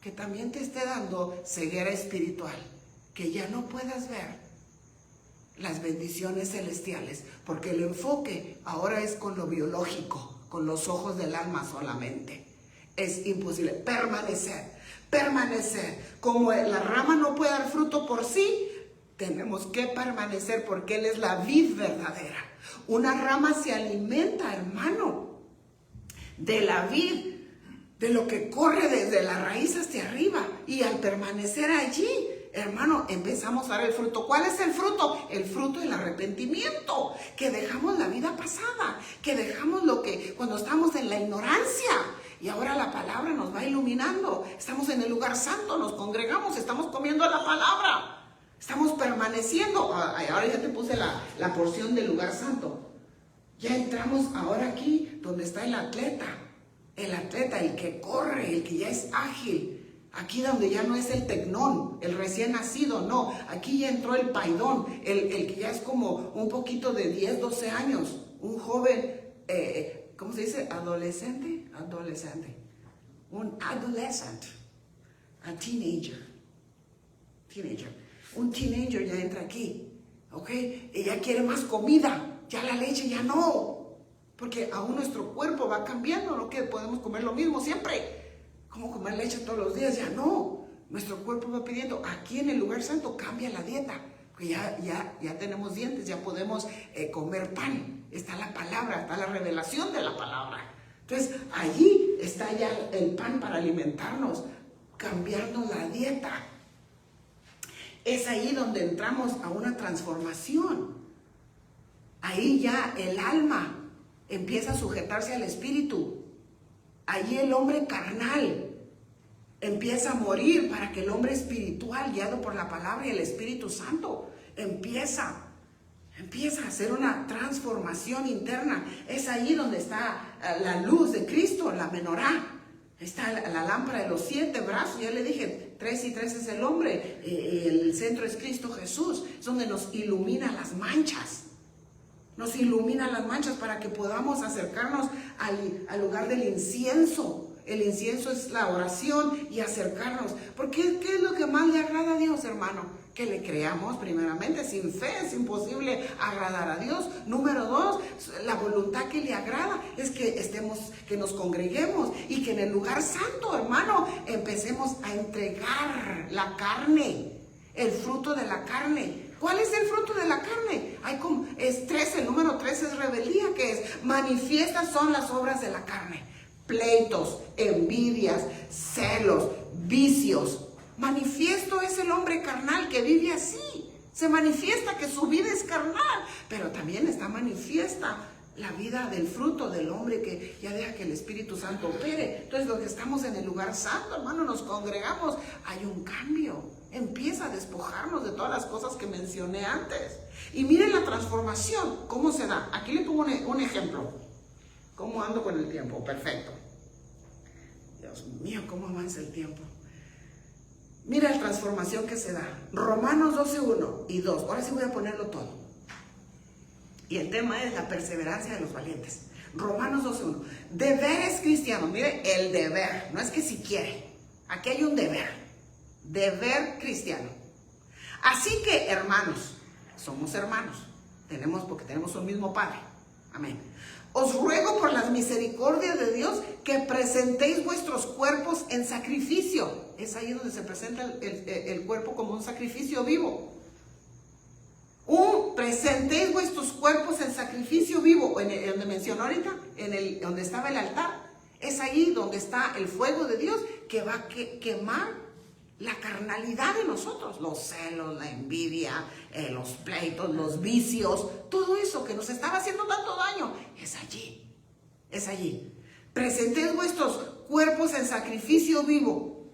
que también te esté dando ceguera espiritual, que ya no puedas ver las bendiciones celestiales, porque el enfoque ahora es con lo biológico, con los ojos del alma solamente. Es imposible permanecer. Como la rama no puede dar fruto por sí, tenemos que permanecer porque Él es la vid verdadera. Una rama se alimenta, hermano, de la vid, de lo que corre desde la raíz hacia arriba. Y al permanecer allí, hermano, empezamos a dar el fruto. ¿Cuál es el fruto? El fruto del arrepentimiento, que dejamos la vida pasada, que dejamos lo que cuando estamos en la ignorancia. Y ahora la palabra nos va iluminando. Estamos en el lugar santo, nos congregamos, estamos comiendo la palabra. Estamos permaneciendo. Ahora ya te puse la porción del lugar santo. Ya entramos ahora aquí donde está el atleta, el que corre, el que ya es ágil. Aquí donde ya no es el tecnón, el recién nacido, no. Aquí ya entró el paidón, el que ya es como un poquito de 10, 12 años. Un joven, ¿cómo se dice? Adolescente. Un adolescent. A teenager. Un teenager ya entra aquí. ¿Ok? Ella quiere más comida. Ya la leche ya no. Porque aún nuestro cuerpo va cambiando. No que podemos comer lo mismo siempre. ¿Cómo comer leche todos los días? Ya no. Nuestro cuerpo va pidiendo. Aquí en el lugar santo cambia la dieta. Porque ya tenemos dientes. Ya podemos comer pan. Está la palabra. Está la revelación de la palabra. Entonces, allí está ya el pan para alimentarnos, cambiarnos la dieta. Es ahí donde entramos a una transformación. Ahí ya el alma empieza a sujetarse al espíritu. Allí el hombre carnal empieza a morir para que el hombre espiritual, guiado por la palabra y el Espíritu Santo, empieza a hacer una transformación interna. Es ahí donde está la luz de Cristo, la menorá. Está la lámpara de los 7 brazos. Ya le dije, 3 y 3 es el hombre. El centro es Cristo Jesús. Es donde nos ilumina las manchas. Nos ilumina las manchas para que podamos acercarnos al lugar del incienso. El incienso es la oración y acercarnos. Porque ¿qué es lo que más le agrada a Dios, hermano? Que le creamos primeramente. Sin fe es imposible agradar a Dios. Número 2, la voluntad que le agrada es que nos congreguemos y que en el lugar santo, hermano, empecemos a entregar la carne, el fruto de la carne. ¿Cuál es el fruto de la carne? El número 3 es rebeldía, que es manifiestas son las obras de la carne. Pleitos, envidias, celos, vicios. Manifiesto es el hombre carnal que vive así. Se manifiesta que su vida es carnal, pero también está manifiesta la vida del fruto del hombre que ya deja que el Espíritu Santo opere. Entonces, los que estamos en el lugar santo, hermano, nos congregamos, hay un cambio. Empieza a despojarnos de todas las cosas que mencioné antes. Y miren la transformación, ¿cómo se da? Aquí le pongo un ejemplo. ¿Cómo ando con el tiempo? Perfecto. Dios mío, ¿cómo avanza el tiempo? Mira la transformación que se da. Romanos 12:1 y 2. Ahora sí voy a ponerlo todo. Y el tema es la perseverancia de los valientes. Romanos 12:1. Deberes cristianos. Mire, el deber. No es que si quiere. Aquí hay un deber. Deber cristiano. Así que, hermanos, somos hermanos. Porque tenemos un mismo Padre. Amén. Os ruego por las misericordias de Dios que presentéis vuestros cuerpos en sacrificio. Es ahí donde se presenta el cuerpo como un sacrificio vivo. Presentéis vuestros cuerpos en sacrificio vivo. Donde mencionó ahorita, donde estaba el altar. Es ahí donde está el fuego de Dios que va a quemar la carnalidad de nosotros, los celos, la envidia, los pleitos, los vicios, todo eso que nos estaba haciendo tanto daño, es allí. Presentéis vuestros cuerpos en sacrificio vivo,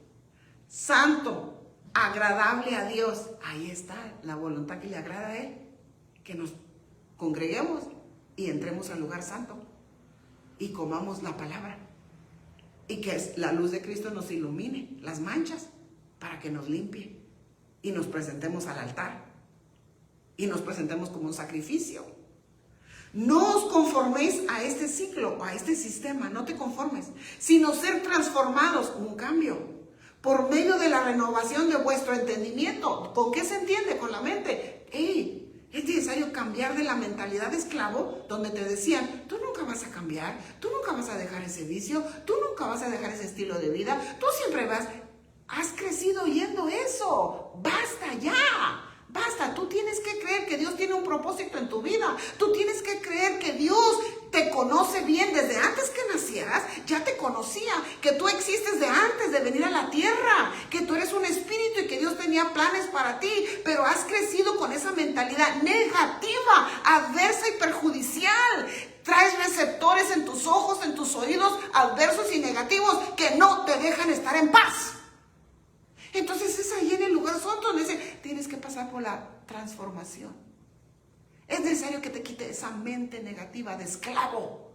santo, agradable a Dios. Ahí está la voluntad que le agrada a Él, que nos congreguemos y entremos al lugar santo y comamos la palabra y que la luz de Cristo nos ilumine las manchas, para que nos limpie y nos presentemos al altar y nos presentemos como un sacrificio. No os conforméis a este ciclo o a este sistema, no te conformes, sino ser transformados, un cambio, por medio de la renovación de vuestro entendimiento. ¿Con qué se entiende? Con la mente. Es necesario cambiar de la mentalidad de esclavo, donde te decían, tú nunca vas a cambiar, tú nunca vas a dejar ese vicio, tú nunca vas a dejar ese estilo de vida, tú siempre vas. Has crecido oyendo eso. Basta ya. Basta. Tú tienes que creer que Dios tiene un propósito en tu vida. Tú tienes que creer que Dios te conoce bien desde antes que nacieras. Ya te conocía. Que tú existes de antes de venir a la tierra. Que tú eres un espíritu y que Dios tenía planes para ti. Pero has crecido con esa mentalidad negativa, adversa y perjudicial. Traes receptores en tus ojos, en tus oídos, adversos y negativos que no te dejan estar en paz. Entonces es ahí en el lugar santo donde dice, tienes que pasar por la transformación. Es necesario que te quite esa mente negativa de esclavo.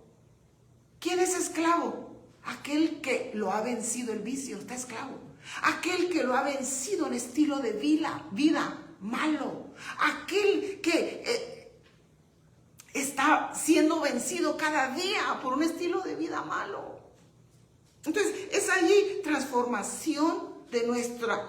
¿Quién es esclavo? Aquel que lo ha vencido el vicio, está esclavo. Aquel que lo ha vencido en estilo de vida malo. Aquel que está siendo vencido cada día por un estilo de vida malo. Entonces es allí transformación de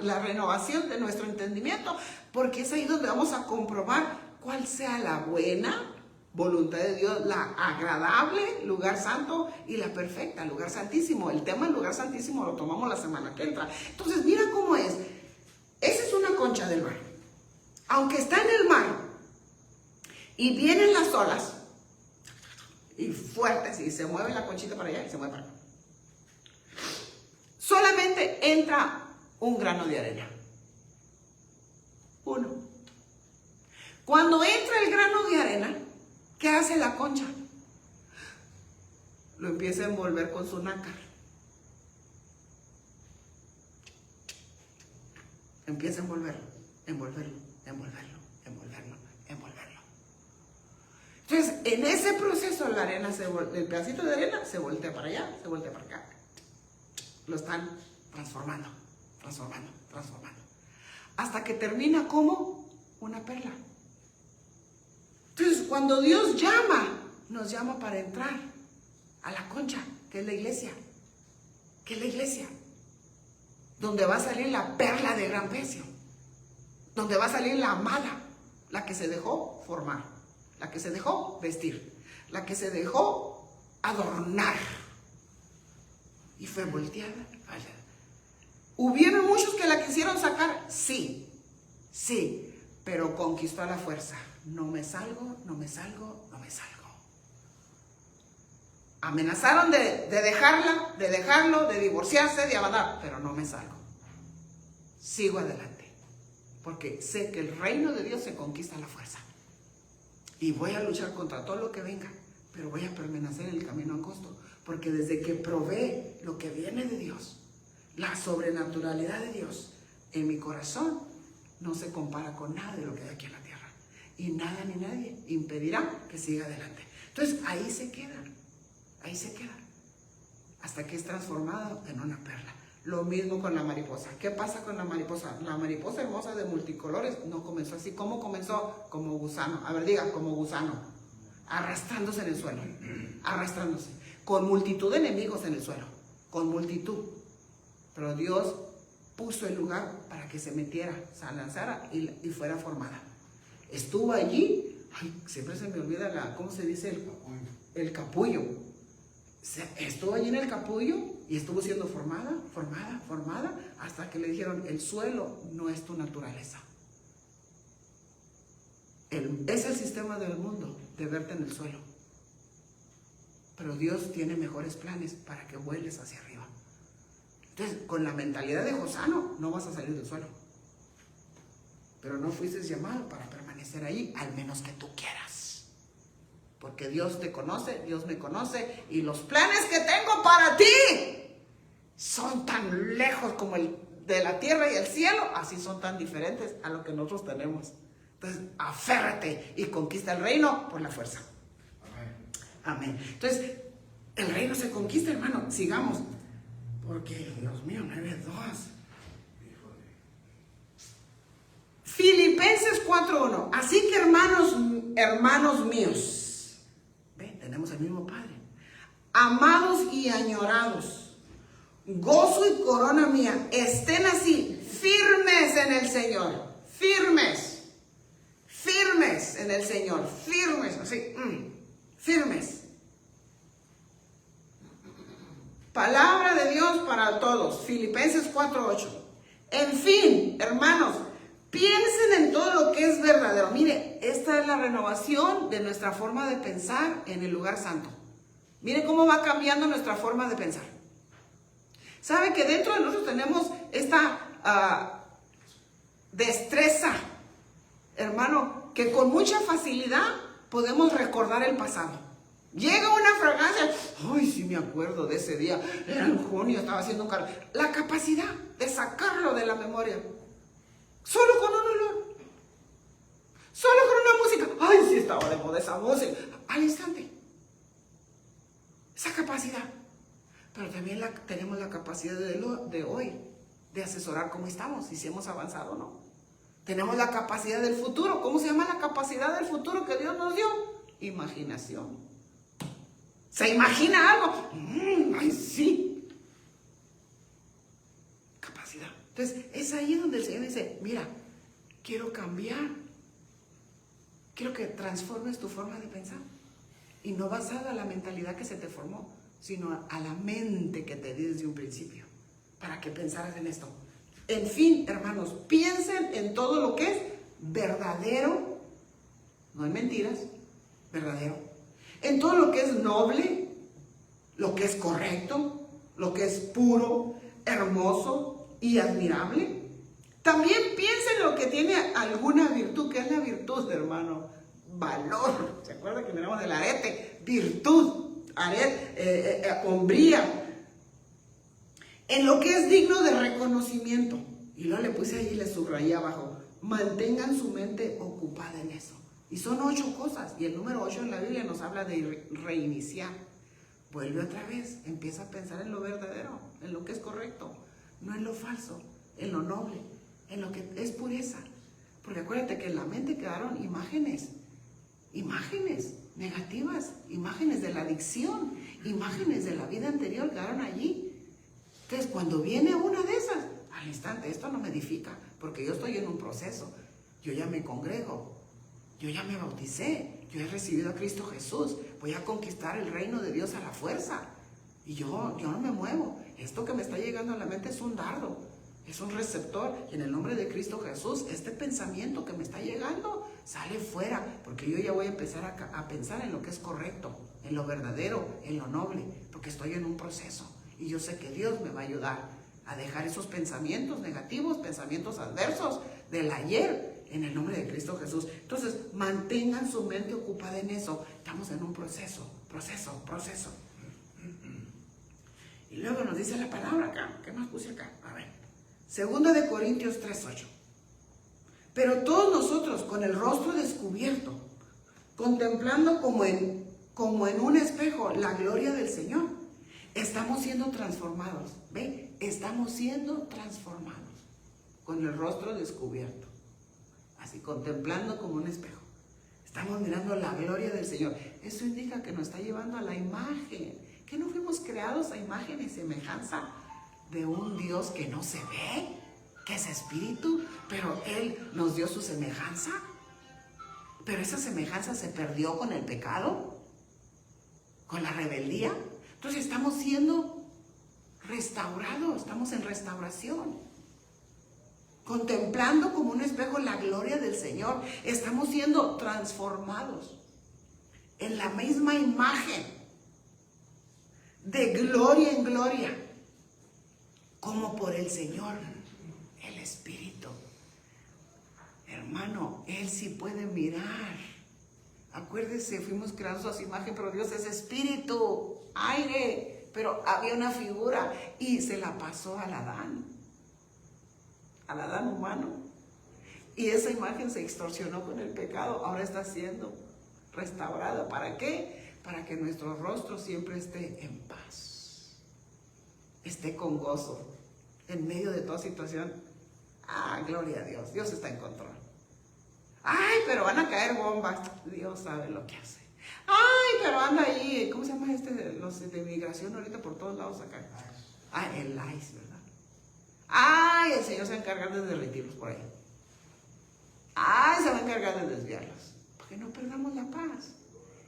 la renovación de nuestro entendimiento, porque es ahí donde vamos a comprobar cuál sea la buena voluntad de Dios, la agradable, lugar santo, y la perfecta, lugar santísimo. El tema del lugar santísimo lo tomamos la semana que entra. Entonces mira cómo es. Esa es una concha del mar. Aunque está en el mar y vienen las olas y fuertes y se mueve la conchita para allá y se mueve para acá, solamente entra un grano de arena. Uno. Cuando entra el grano de arena, ¿qué hace la concha? Lo empieza a envolver con su nácar. Empieza a envolverlo. Entonces, en ese proceso, la arena el pedacito de arena se voltea para allá, se voltea para acá. Lo están transformando. Hasta que termina como una perla. Entonces, cuando Dios nos llama para entrar a la concha, que es la iglesia. Donde va a salir la perla de gran precio. donde va a salir la amada, la que se dejó formar, la que se dejó vestir, la que se dejó adornar. Y fue volteada. ¿Hubieron muchos que la quisieron sacar? Sí, sí, pero conquistó a la fuerza. No me salgo, no me salgo, no me salgo. Amenazaron de dejarla, de dejarlo, de divorciarse, de abandonar, pero no me salgo. Sigo adelante, porque sé que el reino de Dios se conquista a la fuerza. Y voy a luchar contra todo lo que venga, pero voy a permanecer en el camino angosto, porque desde que probé lo que viene de Dios, la sobrenaturalidad de Dios en mi corazón, no se compara con nada de lo que hay aquí en la tierra. Y nada ni nadie impedirá que siga adelante. Entonces ahí se queda, hasta que es transformado en una perla. Lo mismo con la mariposa. ¿Qué pasa con la mariposa? La mariposa hermosa de multicolores no comenzó así. ¿Cómo comenzó? Como gusano. A ver, diga, como gusano. Arrastrándose en el suelo. Arrastrándose. Con multitud de enemigos en el suelo. Con multitud. Pero Dios puso el lugar para que se metiera, se lanzara y fuera formada. Estuvo allí. Ay, siempre se me olvida ¿cómo se dice? El capullo. Estuvo allí en el capullo y estuvo siendo formada, hasta que le dijeron, el suelo no es tu naturaleza. Es el sistema del mundo de verte en el suelo. Pero Dios tiene mejores planes para que vueles hacia arriba. Entonces, con la mentalidad de Josano, no vas a salir del suelo. Pero no fuiste llamado para permanecer ahí, al menos que tú quieras. Porque Dios te conoce, Dios me conoce, y los planes que tengo para ti son tan lejos como el de la tierra y el cielo, así son tan diferentes a lo que nosotros tenemos. Entonces, aférrate y conquista el reino por la fuerza. Amén. Entonces, el reino se conquista, hermano. Sigamos. Porque, Dios mío, 9:2. Filipenses 4:1. Así que, hermanos míos, ¿ven? Tenemos el mismo Padre. Amados y añorados, gozo y corona mía, estén así, firmes en el Señor. Firmes en el Señor. Firmes, así. Firmes. Palabra de Dios para todos. Filipenses 4:8. En fin, hermanos, piensen en todo lo que es verdadero. Mire, esta es la renovación de nuestra forma de pensar en el lugar santo. Mire cómo va cambiando nuestra forma de pensar. ¿Sabe que dentro de nosotros tenemos esta destreza, hermano, que con mucha facilidad podemos recordar el pasado? Llega una fragancia, ay, sí me acuerdo de ese día, era en junio, estaba haciendo un calor. La capacidad de sacarlo de la memoria, solo con un olor, solo con una música. Ay, sí estaba de moda esa música, al instante. Esa capacidad. Pero también tenemos la capacidad de hoy, de asesorar cómo estamos y si hemos avanzado o no. Tenemos la capacidad del futuro. ¿Cómo se llama la capacidad del futuro que Dios nos dio? Imaginación. ¿Se imagina algo? ¡Ay, sí! Capacidad. Entonces, es ahí donde el Señor dice, mira, quiero cambiar. Quiero que transformes tu forma de pensar. Y no basada en la mentalidad que se te formó, sino a la mente que te di desde un principio, para que pensaras en esto. En fin, hermanos, piensen en todo lo que es verdadero, no hay mentiras, verdadero. En todo lo que es noble, lo que es correcto, lo que es puro, hermoso y admirable. También piensen en lo que tiene alguna virtud. ¿Qué es la virtud, hermano? Valor. ¿Se acuerdan que miramos del arete? Virtud, arete, hombría. En lo que es digno de reconocimiento. Y luego le puse ahí y le subrayé abajo. Mantengan su mente ocupada en eso. Y son 8 cosas. Y el número 8 en la Biblia nos habla de reiniciar. Vuelve otra vez. Empieza a pensar en lo verdadero, en lo que es correcto. No en lo falso, en lo noble, en lo que es pureza. Porque acuérdate que en la mente quedaron imágenes negativas, imágenes de la adicción, imágenes de la vida anterior quedaron allí. Entonces, cuando viene una de esas, al instante, esto no me edifica, porque yo estoy en un proceso. yo ya me congrego, yo ya me bauticé, yo he recibido a Cristo Jesús, voy a conquistar el reino de Dios a la fuerza. Y yo no me muevo. Esto que me está llegando a la mente es un dardo, es un receptor. Y en el nombre de Cristo Jesús, este pensamiento que me está llegando sale fuera, porque yo ya voy a empezar a pensar en lo que es correcto, en lo verdadero, en lo noble, porque estoy en un proceso. Y yo sé que Dios me va a ayudar a dejar esos pensamientos negativos, pensamientos adversos del ayer, en el nombre de Cristo Jesús. Entonces, mantengan su mente ocupada en eso. Estamos en un proceso. Y luego nos dice la palabra acá. ¿Qué más puse acá? A ver. 2 de Corintios 3:8. Pero todos nosotros, con el rostro descubierto, contemplando como en un espejo la gloria del Señor, estamos siendo transformados. ¿Ve? Estamos siendo transformados con el rostro descubierto. Así, contemplando como un espejo. Estamos mirando la gloria del Señor. Eso indica que nos está llevando a la imagen. Que no fuimos creados a imagen y semejanza de un Dios que no se ve, que es espíritu, pero Él nos dio su semejanza. Pero esa semejanza se perdió con el pecado, con la rebeldía. Entonces estamos siendo restaurados, estamos en restauración. Contemplando como un espejo la gloria del Señor, estamos siendo transformados en la misma imagen, de gloria en gloria, como por el Señor, el Espíritu. Hermano, Él sí puede mirar. Acuérdese, fuimos creados a su imagen, pero Dios es espíritu, aire, pero había una figura y se la pasó al Adán humano. Y esa imagen se extorsionó con el pecado, ahora está siendo restaurada. ¿Para qué? Para que nuestro rostro siempre esté en paz, esté con gozo, en medio de toda situación. Gloria a Dios, Dios está en control. Ay, pero van a caer bombas, Dios sabe lo que hace. Ay, pero anda ahí, ¿cómo se llama los de migración ahorita por todos lados acá? El ICE, ¿verdad? Ay, el Señor se va a encargar de derretirlos por ahí. Ay, se va a encargar de desviarlos, porque no perdamos la paz.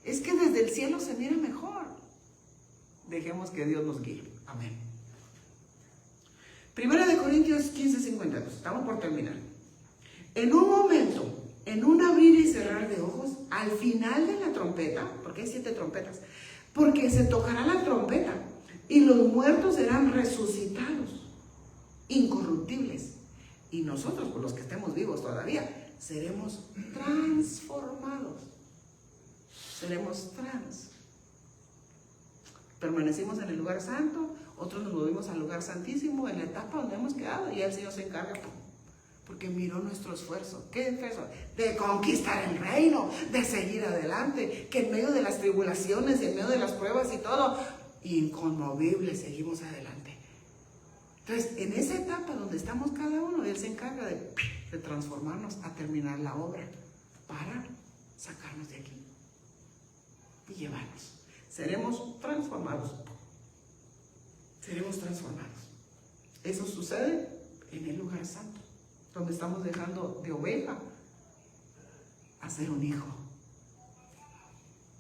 Es que desde el cielo se mira mejor. Dejemos que Dios nos guíe. Amén. 1 de Corintios 15:52. Estamos por terminar. En un momento, en un abrir y cerrar de ojos, al final de la trompeta, porque hay 7 trompetas, porque se tocará la trompeta y los muertos serán resucitados, incorruptibles. Y nosotros, por los que estemos vivos todavía, seremos transformados. Seremos permanecimos en el lugar santo, otros nos movimos al lugar santísimo, en la etapa donde hemos quedado, y el Señor se encarga, porque miró nuestro esfuerzo. ¿Qué esfuerzo? De conquistar el reino, de seguir adelante, que en medio de las tribulaciones, en medio de las pruebas y todo, inconmovibles, seguimos adelante. Entonces, en esa etapa donde estamos cada uno, Él se encarga de transformarnos a terminar la obra, para sacarnos de aquí y llevarnos. Seremos transformados. Seremos transformados. Eso sucede en el lugar santo, donde estamos dejando de oveja a ser un hijo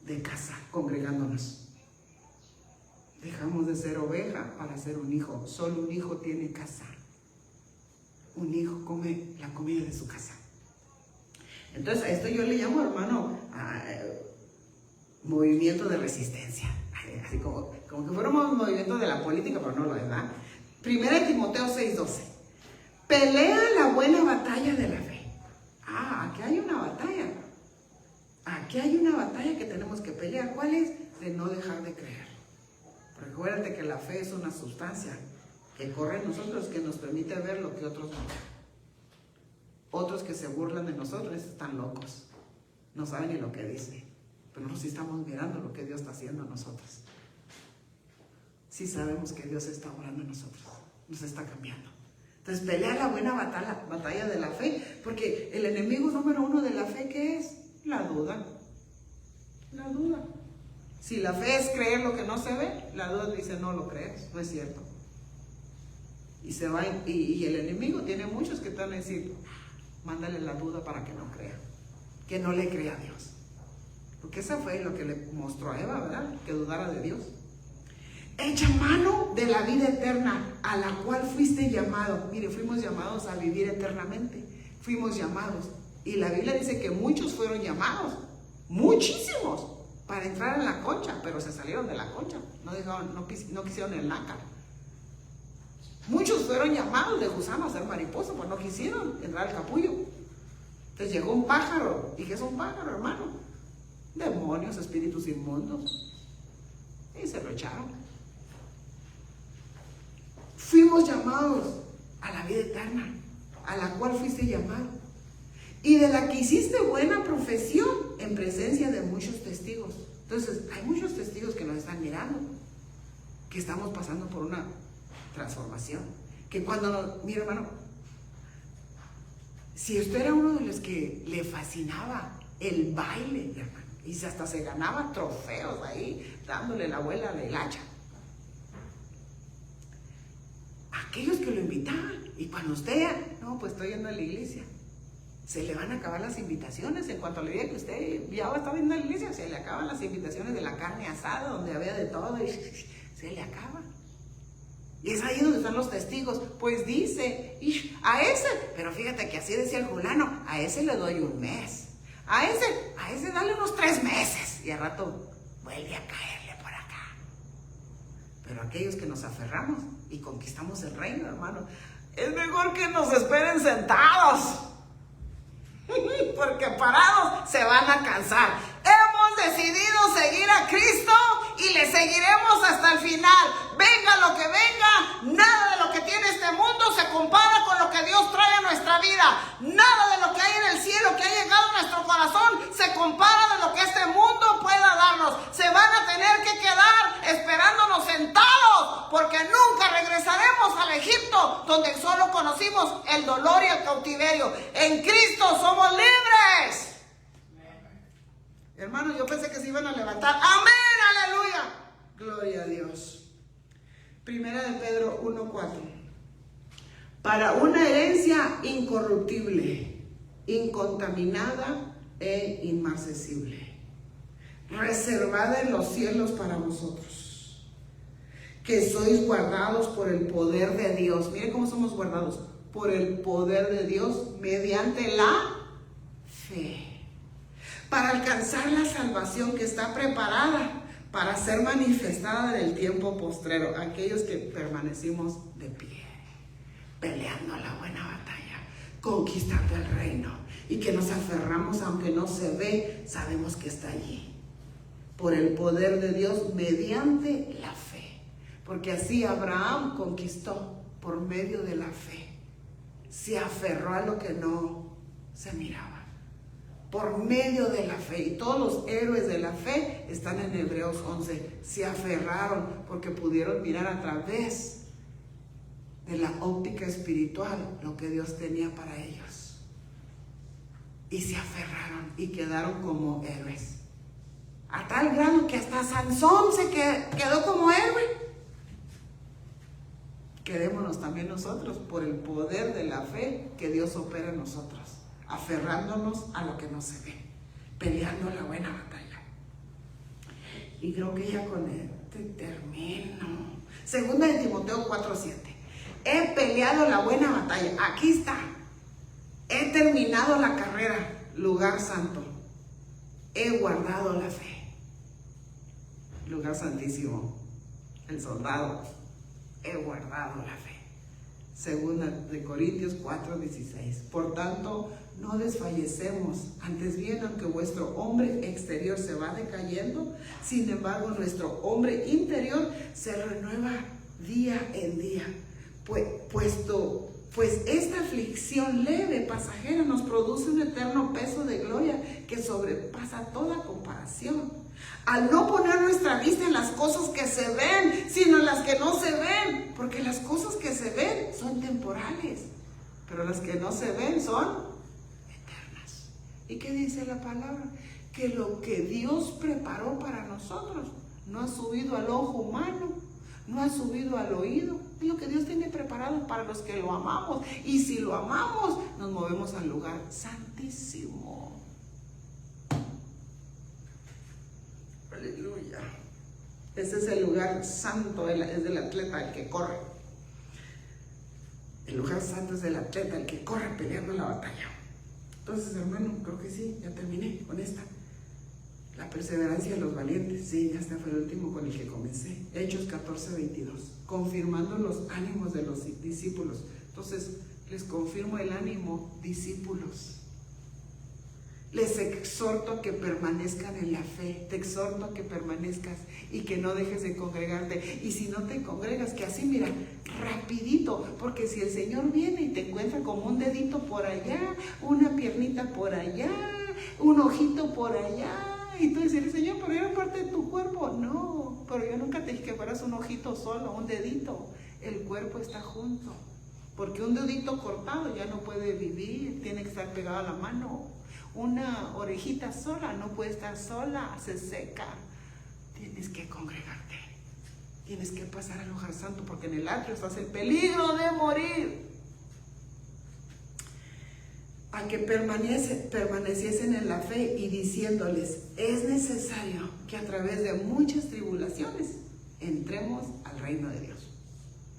de casa, congregándonos. Dejamos de ser oveja para ser un hijo. Solo un hijo tiene casa. Un hijo come la comida de su casa. Entonces a esto yo le llamo, hermano, movimiento de resistencia. Así como que fuera un movimiento de la política, pero no lo es, ¿verdad? 1 Timoteo 6:12. Pelea la buena batalla de la fe. Aquí hay una batalla. Aquí hay una batalla que tenemos que pelear. ¿Cuál es? De no dejar de creer. Recuérdate que la fe es una sustancia que corre en nosotros, que nos permite ver lo que otros no ven. Otros que se burlan de nosotros están locos, no saben ni lo que dicen, pero nosotros sí estamos mirando lo que Dios está haciendo en nosotros. Sí sabemos que Dios está obrando en nosotros, nos está cambiando. Entonces pelea la buena batalla de la fe, porque el enemigo número 1 de la fe, ¿qué es? La duda. La duda. Si la fe es creer lo que no se ve, la duda dice no lo crees, no es cierto. Y se va, y el enemigo tiene muchos que te van a decir, mándale la duda para que no crea, que no le crea a Dios. Porque eso fue lo que le mostró a Eva, ¿verdad? Que dudara de Dios. Echa mano de la vida eterna a la cual fuiste llamado. Mire, fuimos llamados a vivir eternamente. Fuimos llamados. Y la Biblia dice que muchos fueron llamados. Muchísimos. Para entrar en la concha. Pero se salieron de la concha. No quisieron el nácar. Muchos fueron llamados de gusano a ser mariposa. Pues no quisieron entrar al capullo. Entonces llegó un pájaro. ¿Y qué es un pájaro, hermano? Demonios, espíritus inmundos. Y se lo echaron. Fuimos llamados a la vida eterna, a la cual fuiste llamado, y de la que hiciste buena profesión en presencia de muchos testigos. Entonces, hay muchos testigos que nos están mirando, que estamos pasando por una transformación. Que cuando mira, hermano, si usted era uno de los que le fascinaba el baile, hermano, y hasta se ganaba trofeos ahí, dándole la abuela del hacha, aquellos que lo invitaban, y cuando usted, no, pues estoy yendo a la iglesia, se le van a acabar las invitaciones. En cuanto le diga que usted ya va a estar viendo la iglesia, se le acaban las invitaciones de la carne asada, donde había de todo, y se le acaba. Y es ahí donde están los testigos. Pues dice, a ese, pero fíjate que así decía el fulano, a ese le doy un mes, a ese dale unos 3 meses, y al rato vuelve a caerle por acá. Pero aquellos que nos aferramos y conquistamos el reino, hermano, es mejor que nos esperen sentados, porque parados se van a cansar. Hemos decidido seguir a Cristo y le seguiremos hasta el final. Venga lo que venga, nada de lo que tiene este mundo se compara con lo que Dios trae a nuestra vida. Nada de lo que hay en el cielo que ha llegado a nuestro corazón se compara de lo que este mundo pueda darnos. Se van a tener que quedar esperándonos sentados, porque nunca regresaremos al Egipto, donde solo conocimos el dolor y el cautiverio. En Cristo somos libres. Hermano, yo pensé que se iban a levantar. ¡Amén! ¡Aleluya! Gloria a Dios. Primera de Pedro 1:4. Para una herencia incorruptible, incontaminada e inmarcesible, reservada en los cielos para vosotros, que sois guardados por el poder de Dios. Miren cómo somos guardados. Por el poder de Dios mediante la fe, para alcanzar la salvación que está preparada para ser manifestada en el tiempo postrero. Aquellos que permanecimos de pie, peleando la buena batalla, conquistando el reino, y que nos aferramos aunque no se ve, sabemos que está allí. Por el poder de Dios mediante la fe. Porque así Abraham conquistó por medio de la fe. Se aferró a lo que no se miraba. Por medio de la fe. Y todos los héroes de la fe están en Hebreos 11. Se aferraron porque pudieron mirar a través de la óptica espiritual lo que Dios tenía para ellos. Y se aferraron y quedaron como héroes. A tal grado que hasta Sansón se quedó como héroe. Quedémonos también nosotros por el poder de la fe que Dios opera en nosotros, aferrándonos a lo que no se ve, peleando la buena batalla. Y creo que ya con este termino. Segunda de Timoteo 4:7. He peleado la buena batalla. Aquí está. He terminado la carrera, lugar santo. He guardado la fe. Lugar santísimo. El soldado. He guardado la fe. Segunda de Corintios 4:16. Por tanto, no desfallecemos, antes bien, aunque vuestro hombre exterior se va decayendo, sin embargo nuestro hombre interior se renueva día en día. Pues esta aflicción leve, pasajera, nos produce un eterno peso de gloria que sobrepasa toda comparación. Al no poner nuestra vista en las cosas que se ven, sino en las que no se ven, porque las cosas que se ven son temporales, pero las que no se ven son eternas. ¿Y qué dice la palabra? Que lo que Dios preparó para nosotros no ha subido al ojo humano, no ha subido al oído Es lo que Dios tiene preparado para los que lo amamos. Y si lo amamos, nos movemos al lugar santísimo. Aleluya. Ese es el lugar santo, es del atleta, el que corre. El lugar santo es del atleta, el que corre peleando la batalla. Entonces, hermano, creo que sí, ya terminé con esta. La perseverancia de los valientes, sí, ya este fue el último con el que comencé. Hechos 14:22, confirmando los ánimos de los discípulos. Entonces, les confirmo el ánimo, discípulos. Les exhorto a que permanezcan en la fe, te exhorto a que permanezcas y que no dejes de congregarte. Y si no te congregas, que así, mira, rapidito, porque si el Señor viene y te encuentra como un dedito por allá, una piernita por allá, un ojito por allá, y tú dices, Señor, pero era parte de tu cuerpo. No, pero yo nunca te dije que fueras un ojito solo, un dedito. El cuerpo está junto, porque un dedito cortado ya no puede vivir, tiene que estar pegado a la mano. Una orejita sola no puede estar sola, se seca. Tienes que congregarte, tienes que pasar al lugar santo, porque en el atrio estás en peligro de morir. A que permaneciesen en la fe y diciéndoles, es necesario que a través de muchas tribulaciones entremos al reino de Dios.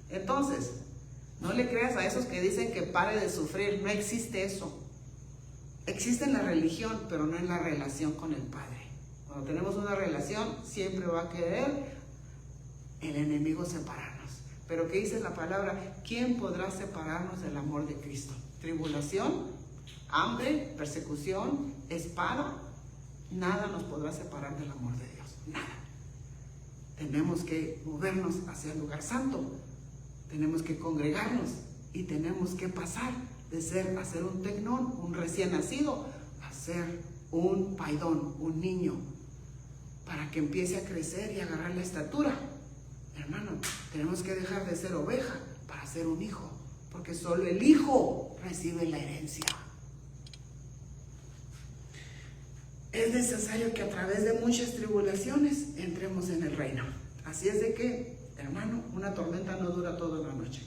Entonces, no le creas a esos que dicen que pare de sufrir, no existe eso. Existe en la religión, pero no en la relación con el Padre. Cuando tenemos una relación, siempre va a querer el enemigo separarnos. Pero ¿qué dice la palabra? ¿Quién podrá separarnos del amor de Cristo? ¿Tribulación? ¿Hambre? ¿Persecución? ¿Espada? Nada nos podrá separar del amor de Dios. Nada. Tenemos que movernos hacia el lugar santo. Tenemos que congregarnos y tenemos que pasar de a ser un tecnón, un recién nacido, a ser un paidón, un niño, para que empiece a crecer y a agarrar la estatura. Hermano, tenemos que dejar de ser oveja para ser un hijo, porque solo el hijo recibe la herencia. Es necesario que a través de muchas tribulaciones entremos en el reino. Así es de que, hermano, una tormenta no dura toda la noche.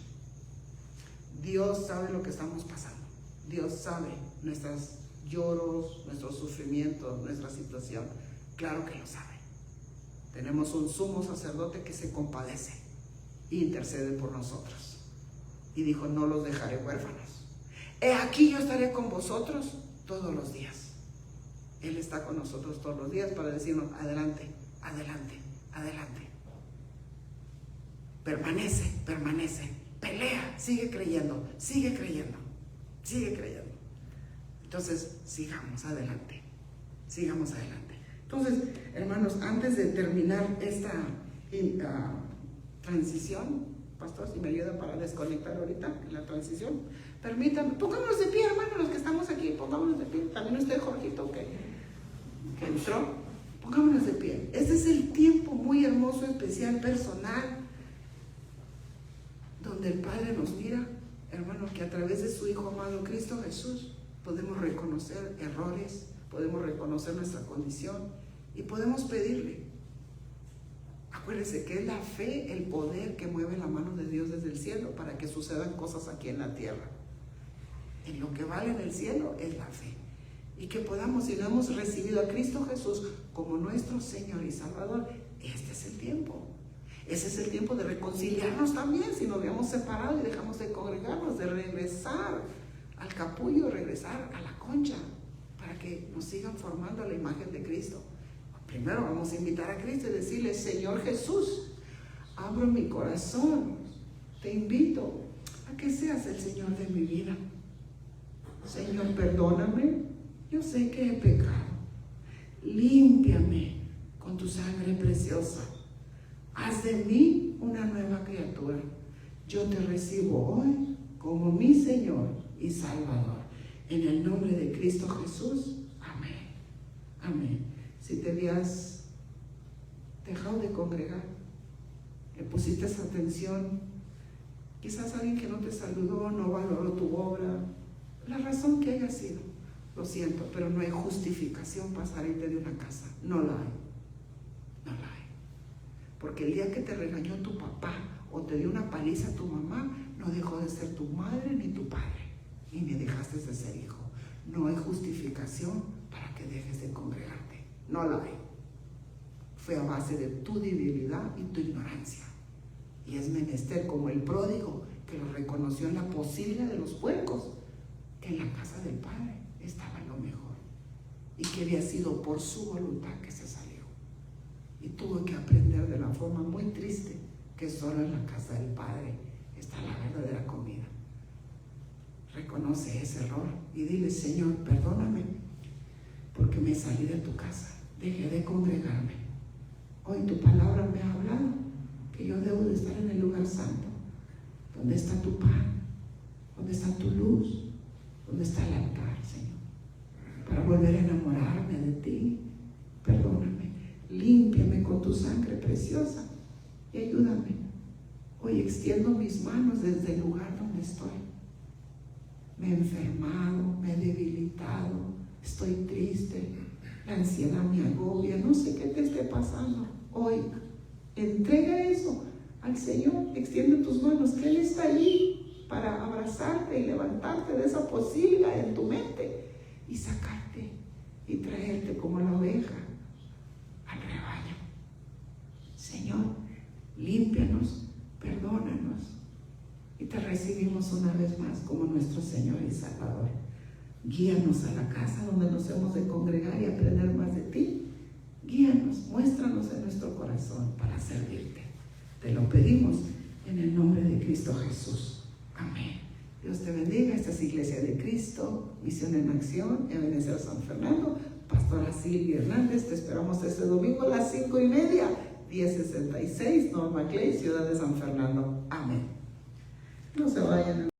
Dios sabe lo que estamos pasando. Dios sabe nuestros lloros, nuestros sufrimientos, nuestra situación. Claro que lo sabe. Tenemos un sumo sacerdote que se compadece e intercede por nosotros. Y dijo, no los dejaré huérfanos. He aquí yo estaré con vosotros todos los días. Él está con nosotros todos los días para decirnos, adelante, adelante, adelante. Permanece, permanece. Pelea, sigue creyendo, sigue creyendo, sigue creyendo. Entonces, sigamos adelante, sigamos adelante. Entonces, hermanos, antes de terminar esta transición, pastor, si me ayuda para desconectar ahorita la transición, permítanme, pongámonos de pie, hermanos, los que estamos aquí, pongámonos de pie. También usted, Jorgito, que entró, pongámonos de pie. Este es el tiempo muy hermoso, especial, personal, donde el Padre nos mira, hermano, que a través de su Hijo amado Cristo Jesús podemos reconocer errores, podemos reconocer nuestra condición y podemos pedirle. Acuérdense que es la fe, el poder que mueve la mano de Dios desde el cielo para que sucedan cosas aquí en la tierra. En lo que vale en el cielo es la fe. Y que podamos, si no hemos recibido a Cristo Jesús como nuestro Señor y Salvador, este es el tiempo. Ese es el tiempo de reconciliarnos también, si nos habíamos separado y dejamos de congregarnos, de regresar al capullo, regresar a la concha, para que nos sigan formando la imagen de Cristo. Primero vamos a invitar a Cristo y decirle, Señor Jesús, abro mi corazón, te invito a que seas el Señor de mi vida. Señor, perdóname, yo sé que he pecado, límpiame con tu sangre preciosa. Haz de mí una nueva criatura. Yo te recibo hoy como mi Señor y Salvador. En el nombre de Cristo Jesús. Amén. Amén. Si te habías dejado de congregar, le pusiste atención, quizás alguien que no te saludó, no valoró tu obra, la razón que haya sido, lo siento, pero no hay justificación para salirte de una casa. No la hay. No la hay. Porque el día que te regañó tu papá o te dio una paliza tu mamá, no dejó de ser tu madre ni tu padre, y ni dejaste de ser hijo. No hay justificación para que dejes de congregarte, no la hay. Fue a base de tu debilidad y tu ignorancia, y es menester, como el pródigo, que lo reconoció en la pocilga de los puercos, que en la casa del Padre estaba lo mejor, y que había sido por su voluntad que se salió, y tuvo que aprender de la forma muy triste que solo en la casa del Padre está la verdadera comida. Reconoce ese error y dile: Señor, perdóname porque me salí de tu casa, dejé de congregarme. Hoy tu palabra me ha hablado que yo debo de estar en el lugar santo, donde está tu pan, donde está tu luz, donde está el altar, Señor, para volver a enamorarme de ti. Perdóname, límpiame con tu sangre preciosa y ayúdame. Hoy extiendo mis manos desde el lugar donde estoy. Me he enfermado, me he debilitado, estoy triste, la ansiedad me agobia, no sé qué te esté pasando. Hoy entrega eso al Señor, extiende tus manos, que Él está allí para abrazarte y levantarte de esa pocilga en tu mente y sacarte y traerte como la oveja al rebaño. Señor, límpianos, perdónanos, y te recibimos una vez más como nuestro Señor y Salvador. Guíanos a la casa donde nos hemos de congregar y aprender más de ti. Guíanos, muéstranos en nuestro corazón para servirte. Te lo pedimos en el nombre de Cristo Jesús. Amén. Dios te bendiga. Esta es Iglesia de Cristo, Misión en Acción, Ebenezer San Fernando. Pastora Silvia Hernández, te esperamos este domingo a las 5:30, 1066, Norma Clay, Ciudad de San Fernando. Amén. No se vayan.